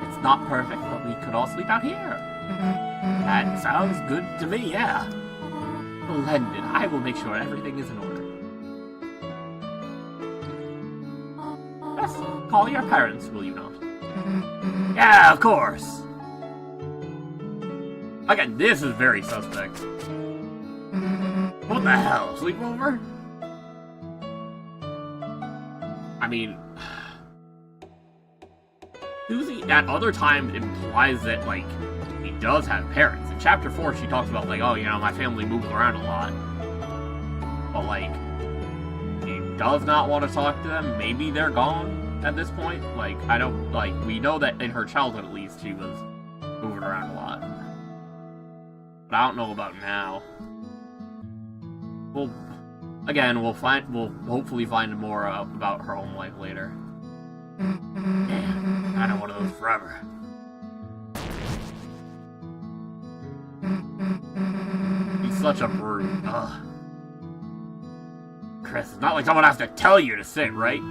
It's not perfect, but we could all sleep out here. That sounds good to me, yeah. Splendid. I will make sure everything is in order. Just call your parents, will you not? Yeah, of course. Again, this is very suspect. What the hell? Sleepover? I mean, Susie at other times implies that, like, he does have parents. In Chapter 4, she talks about, like, oh, you know, my family moves around a lot. But, like, he does not want to talk to them. Maybe they're gone at this point. Like, I don't, like, we know that in her childhood, at least, she was moving around a lot. But I don't know about now. Well, again, we'll hopefully find more about her home life later. Damn, I don't want those forever. He's such a brute. Ugh. Chris, it's not like someone has to tell you to sit, right?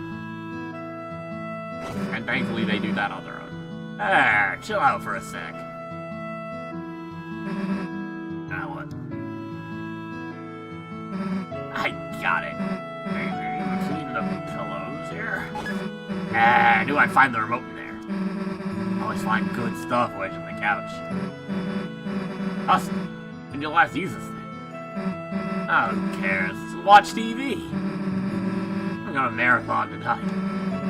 And thankfully they do that on their own. Ah, chill out for a sec. Now what? I got it. Maybe between the pillows here. Ah, I knew I'd find the remote in there. Always find good stuff away from the couch. Austin, when did you last use this thing? Oh, who cares? Let's watch TV. I'm gonna marathon tonight.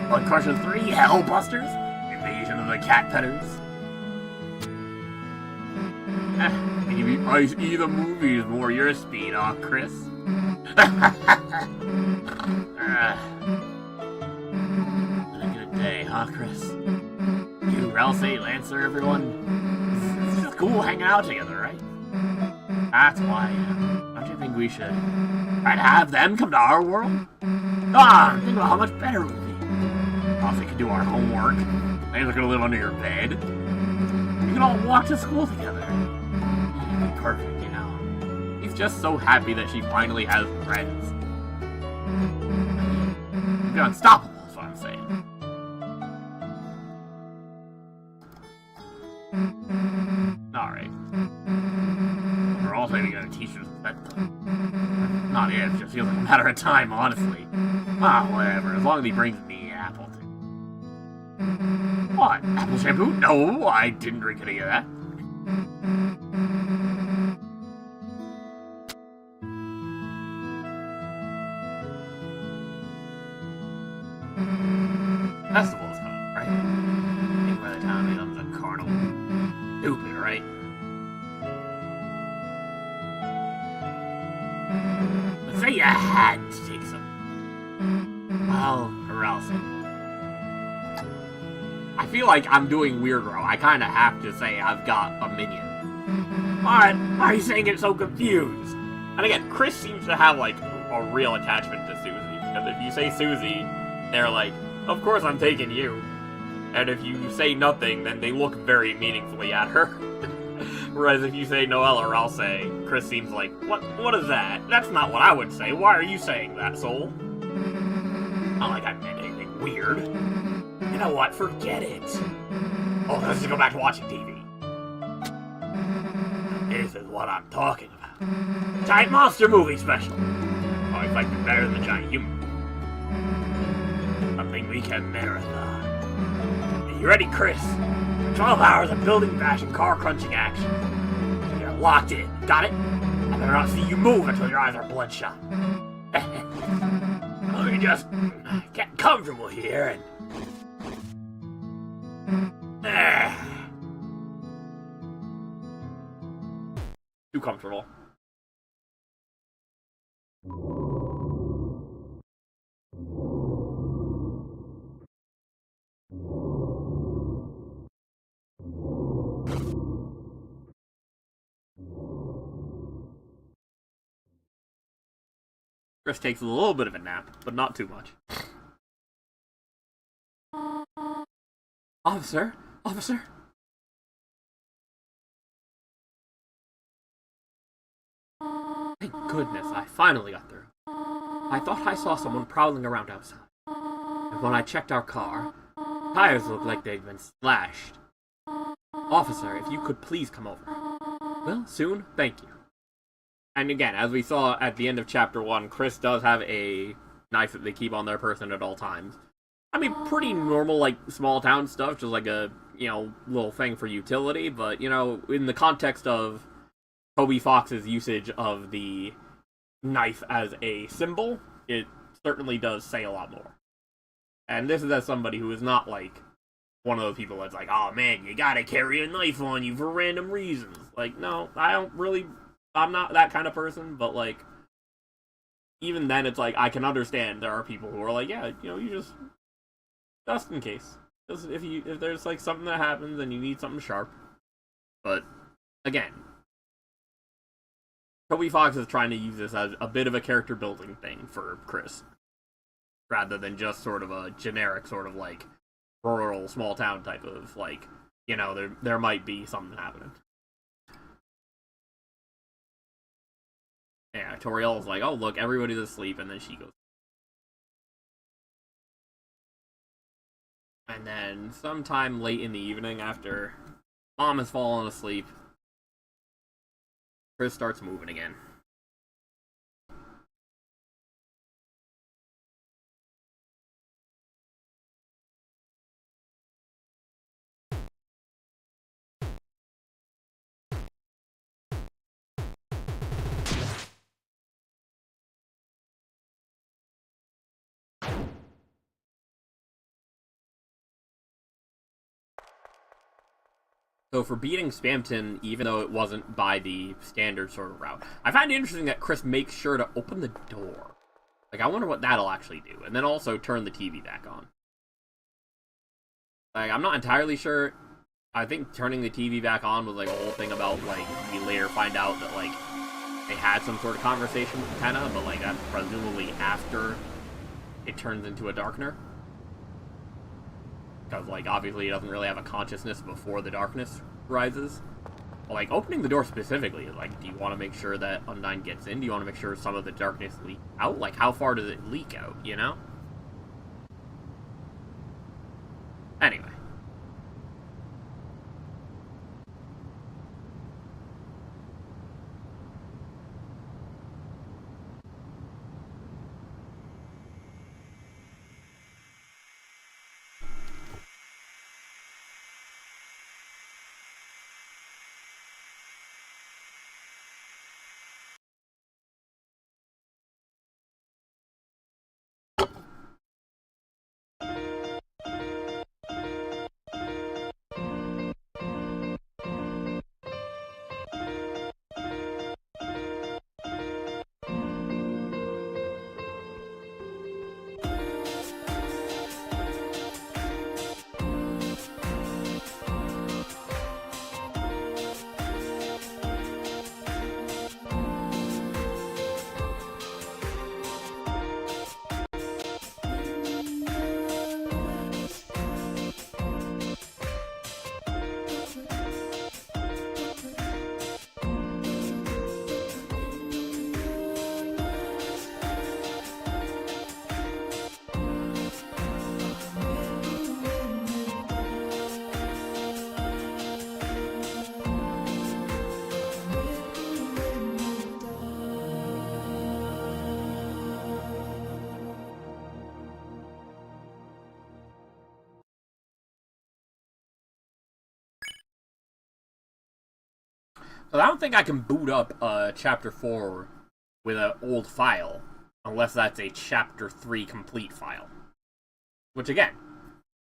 Blood Crusher 3, Hellbusters, Invasion of the Cat Petters. Maybe Ice E the movie is more your speed, huh, Chris? Been a good day, huh, Chris? You, Ralsei, Lancer, everyone. It's just cool hanging out together, right? That's why. Don't you think we should try to have them come to our world? Ah, think about how much better it would be. Also, we could do our homework. They're gonna live under your bed. We can all walk to school together. It'd be perfect, you know. He's just so happy that she finally has friends. You're unstoppable, is what I'm saying. Alright. We're all maybe gonna teach us that. Not if, it just feels like a matter of time, honestly. Ah, whatever, as long as he brings me apple. What? Apple shampoo? No, I didn't drink any of that. Festival's coming, right? I think by the time it comes a carnival. Stupid, right? But say you had to take some. Well, arousing. I feel like I'm doing Weird Girl. I kind of have to say I've got a minion. Why are you saying it so confused? And again, Chris seems to have, like, a real attachment to Susie. Because if you say Susie, they're like, of course I'm taking you. And if you say nothing, then they look very meaningfully at her. Whereas if you say Noelle or I'll say, Chris seems like, what is that? That's not what I would say. Why are you saying that, soul? Not like I meant anything weird. You know what? Forget it. Oh, let's just go back to watching TV. This is what I'm talking about. Giant monster movie special. Always like it better than the giant human. Something we can marathon. Are you ready, Chris? 12 hours of building bash and car crunching action. You're locked in. Got it? I better not see you move until your eyes are bloodshot. Let me just get comfortable here and... Too comfortable. Chris takes a little bit of a nap, but not too much. Officer? Officer? Thank goodness, I finally got through. I thought I saw someone prowling around outside. And when I checked our car, tires looked like they'd been slashed. Officer, if you could please come over. Well, soon, thank you. And again, as we saw at the end of Chapter 1, Chris does have a knife that they keep on their person at all times. I mean, pretty normal, like, small town stuff, just like a, little thing for utility, but, in the context of Toby Fox's usage of the knife as a symbol, it certainly does say a lot more. And this is as somebody who is not, like, one of those people that's like, oh man, you gotta carry a knife on you for random reasons. Like, no, I'm not that kind of person, but, like, even then, it's like, I can understand there are people who are like, yeah, you just in case. Just if there's, like, something that happens and you need something sharp. But, again, Toby Fox is trying to use this as a bit of a character building thing for Chris. Rather than just sort of a generic sort of, like, rural, small town type of, like, there might be something happening. Yeah, Toriel's like, oh, look, everybody's asleep, and then she goes. And then, sometime late in the evening, after Mom has fallen asleep, Chris starts moving again. So for beating Spamton, even though it wasn't by the standard sort of route, I find it interesting that Chris makes sure to open the door. Like, I wonder what that'll actually do. And then also turn the TV back on. Like, I'm not entirely sure. I think turning the TV back on was, like, a whole thing about, like, we later find out that, like, they had some sort of conversation with Tenna, but, like, that's presumably after it turns into a Darkner. Because, like, obviously he doesn't really have a consciousness before the darkness rises. But, like, opening the door specifically is, like, do you want to make sure that Undyne gets in? Do you want to make sure some of the darkness leaks out? Like, how far does it leak out, Anyway. So I don't think I can boot up Chapter 4 with an old file, unless that's a Chapter 3 complete file. Which, again,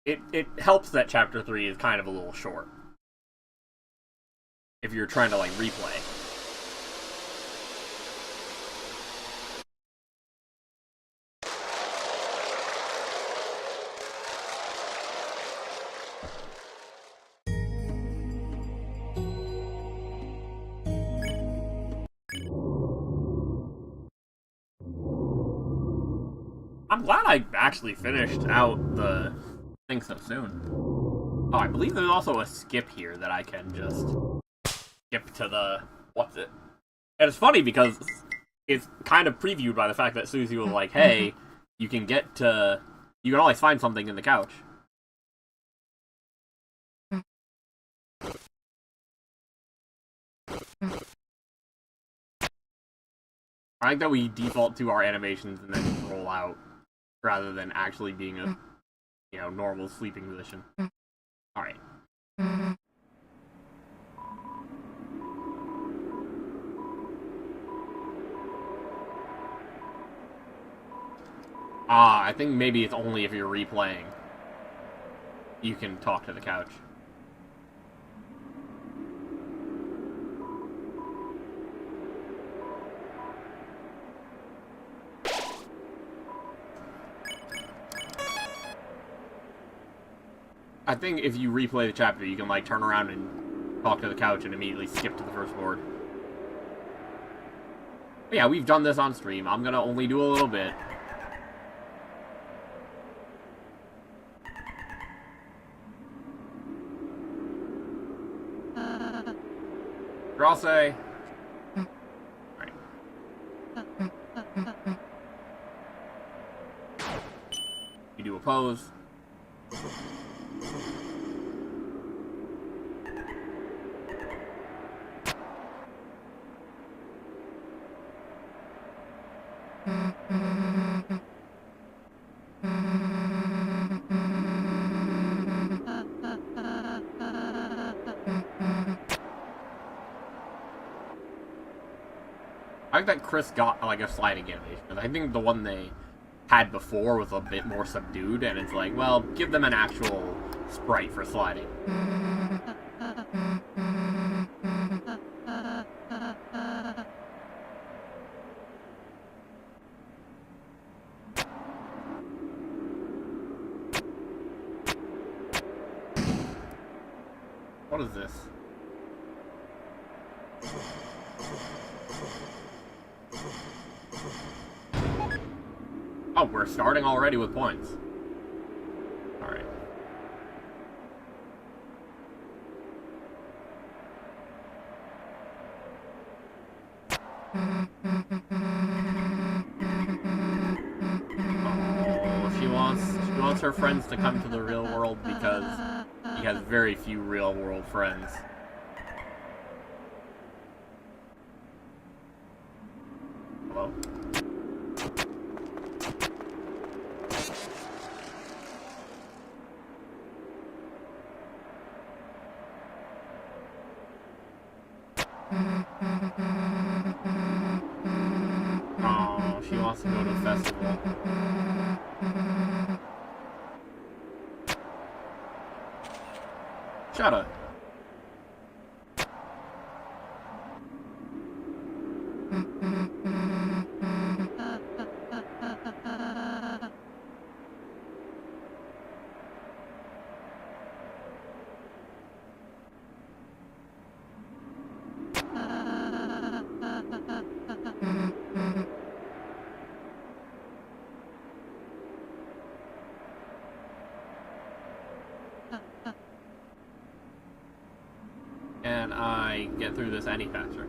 it helps that Chapter 3 is kind of a little short. If you're trying to, like, replay. I'm glad I actually finished out the thing so soon. Oh, I believe there's also a skip here that I can just skip to the... What's it? And it's funny because it's kind of previewed by the fact that Susie was like, hey, you can get to... You can always find something in the couch. I like that we default to our animations and then roll out, rather than actually being a, normal sleeping position. Alright. I think maybe it's only if you're replaying. You can talk to the couch. I think if you replay the chapter, you can, like, turn around and talk to the couch and immediately skip to the first board. But yeah, we've done this on stream. I'm gonna only do a little bit. Draw say. Alright. You do a pose. I like that Chris got, like, a sliding animation. I think the one they had before was a bit more subdued, and it's like, well, give them an actual sprite for sliding. What is this? Oh, we're starting already with points. Alright. Oh, she wants her friends to come to the real world because he has very few real world friends. Hello? Oh, she wants to go to a festival. Shut up. Can I get through this any faster?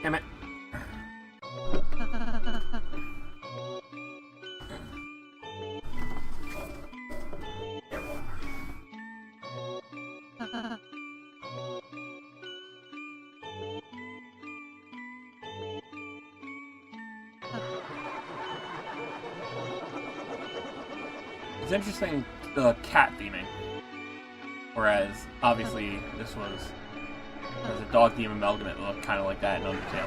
Damn it. It's interesting, the cat theming. Whereas, obviously, this was a dog theme amalgamate that looked kind of like that in Undertale.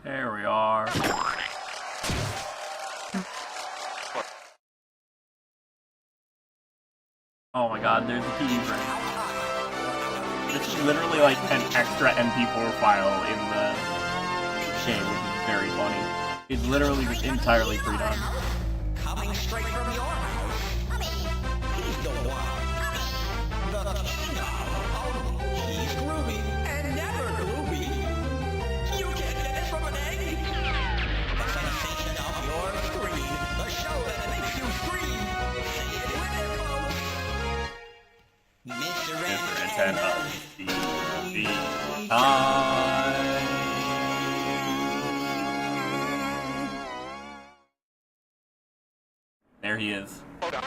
There we are. Oh my god, there's a TV frame. This is literally like an extra MP4 file in the game, which is very funny. It's literally just entirely pre-done. Coming straight from your house. He's the one. The king of. He's groovy and never gloomy. You can't get it from an egg. The sensation of your screen. The show that makes you scream. Say it with it, folks. Mr. Antenna. The There he is. Alright.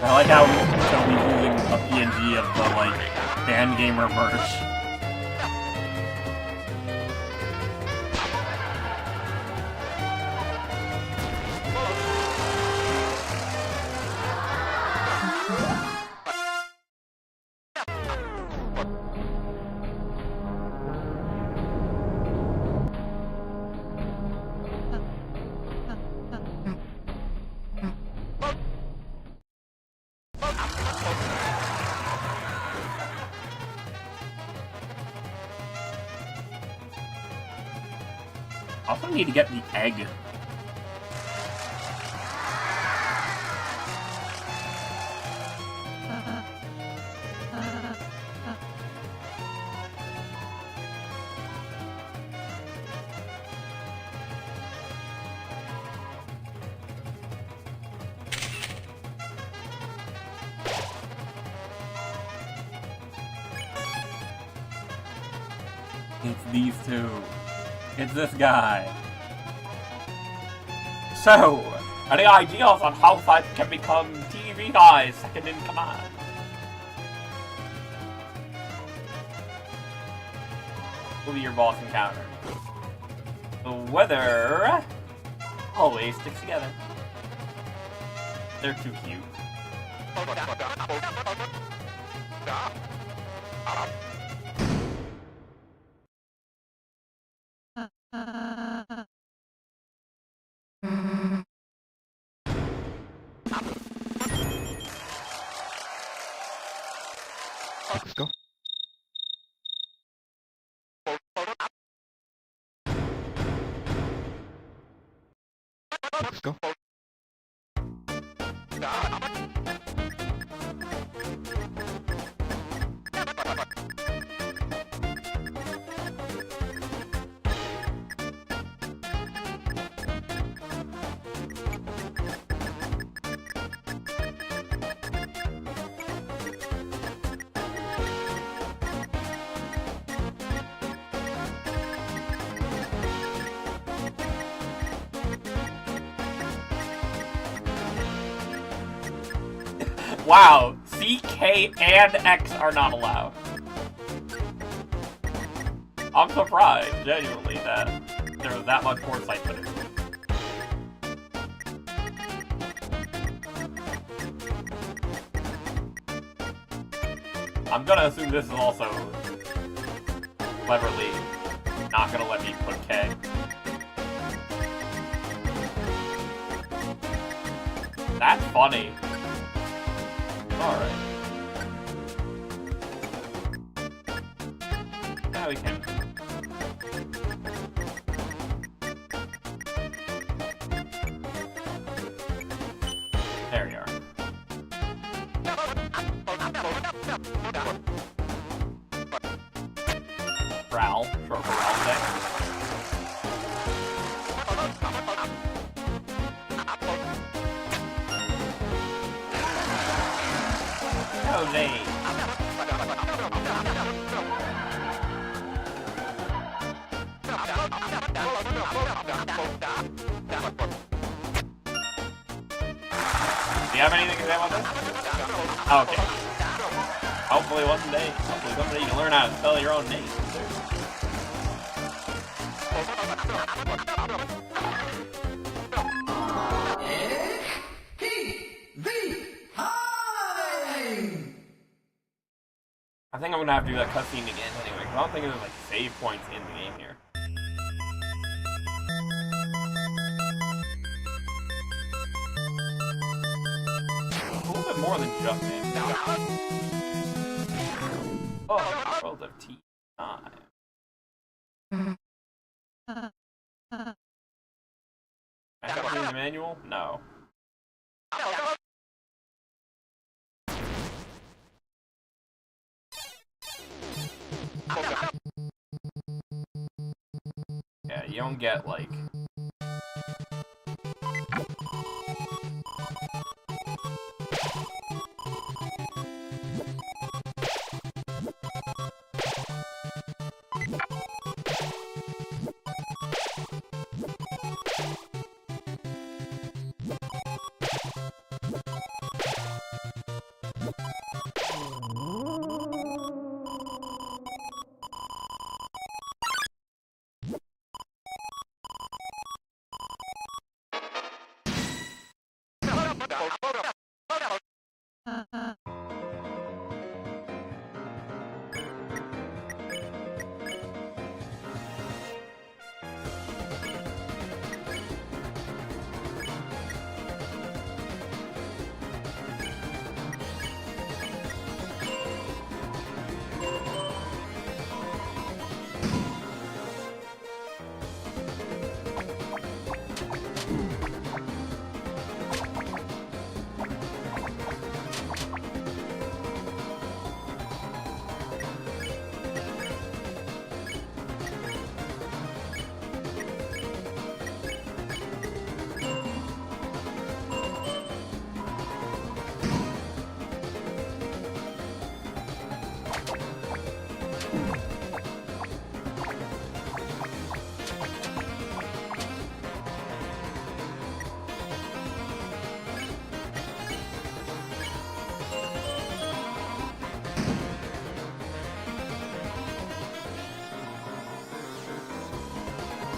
I like how Toby's using a PNG of the, like, Band Gamer merch. Also need to get the egg. It's these two. It's this guy. So, any ideas on how I can become TV guy second in command? Will be your boss encounter. The weather always sticks together. They're too cute. Let's go. Let's go. Wow, C, K, and X are not allowed. I'm surprised, genuinely, that there was that much foresight put into it. I'm gonna assume this is also cleverly not gonna let me put K. That's funny. Alright. Now we can. There we are. Prowl, short for Wednesday. Jose. Do you have anything to say about this? Okay. Hopefully one day you can learn how to spell your own name. I think I'm gonna have to do that cutscene again anyway, because I don't think there's like save points in the game here. A little bit more than just it. Oh, world of tea time. I have to read the manual? No. Yeah, you don't get, like...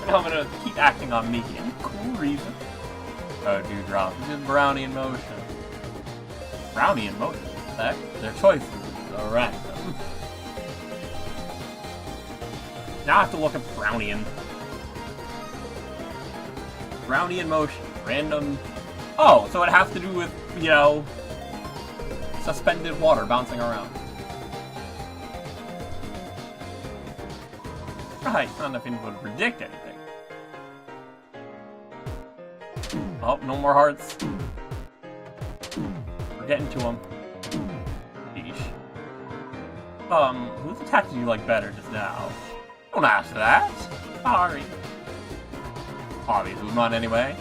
I'm gonna keep acting on me. Any cool reason? Oh, Dewdrop. Just brownie in motion. Brownie in motion? Heck, their choices are random. Now I have to look at brownie in. Brownie in motion. Random. Oh, so it has to do with, you know, suspended water bouncing around. Right, not enough info to predict anything. Oh, no more hearts. We're getting to them. Sheesh. Whose attack did you like better just now? Don't ask that. Sorry. Obviously not anyway.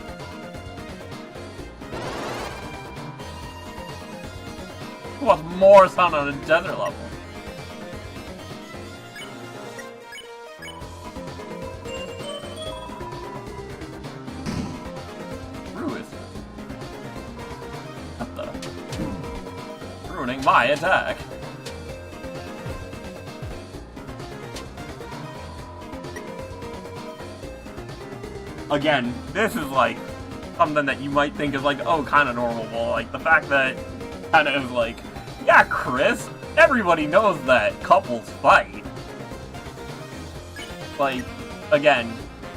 Who wants more sun on a desert level? ruining my attack. Again, this is like something that you might think is like, oh, kind of normal, but like the fact that kind of is like, yeah, Chris, everybody knows that couples fight. Like, again,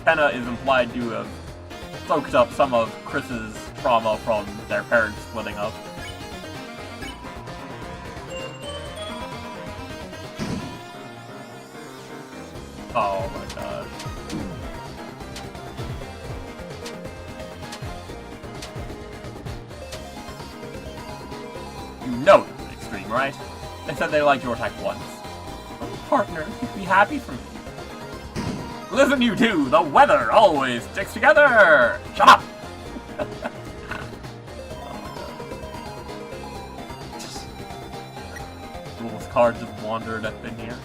Kenna is implied to have soaked up some of Chris's trauma from their parents splitting up. Oh my gosh. You know this is extreme, right? They said they liked your attack once. Oh, partner, you'd be happy for me. Listen, you two! The weather always sticks together! Shut up! Rules card just wandered up in here.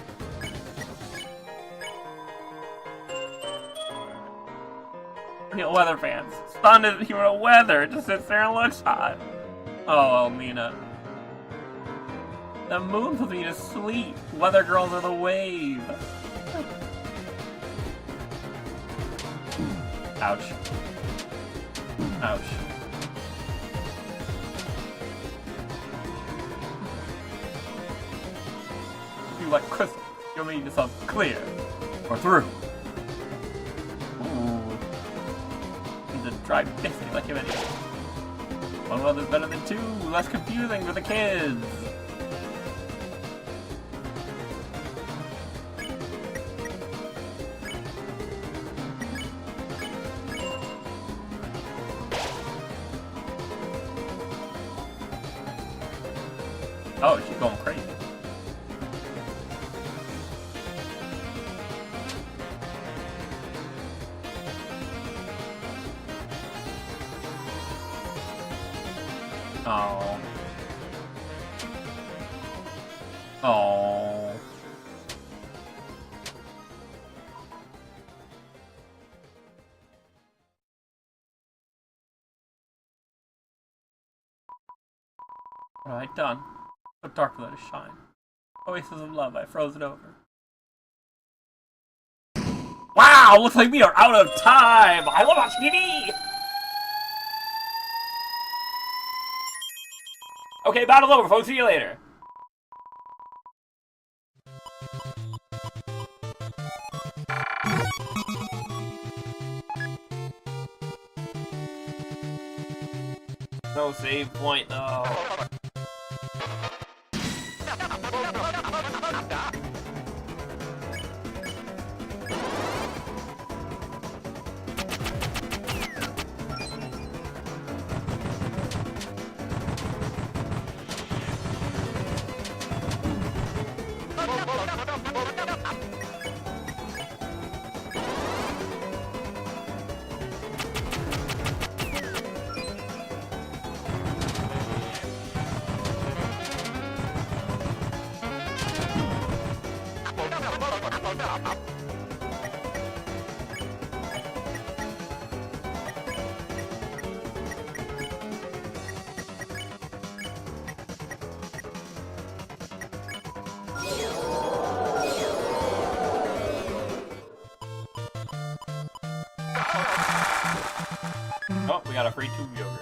Real weather fans. Sun isn't even a weather, it just sits there and looks hot. Oh, Elmina. The moon puts me to sleep. Weather girls are the wave. Ouch. Ouch. You like crystal. You'll make yourself clear. Or through. Ooh. Need to dry biscuit like you any. One weather's better than two. Less confusing for the kids. Oh, she's going crazy. Oh. Oh. Alright, done. So dark let it shine. Oasis of love, I froze it over. Wow, looks like we are out of time! I love watching TV! Okay, battle's over, folks. See you later. No save point, though. Oh, we got a free tube yogurt.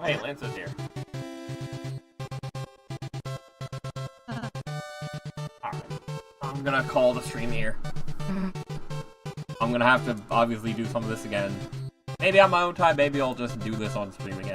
Hey, Lance's here. Alright. I'm gonna call the stream here. I'm gonna have to obviously do some of this again. Maybe on my own time, maybe I'll just do this on stream again.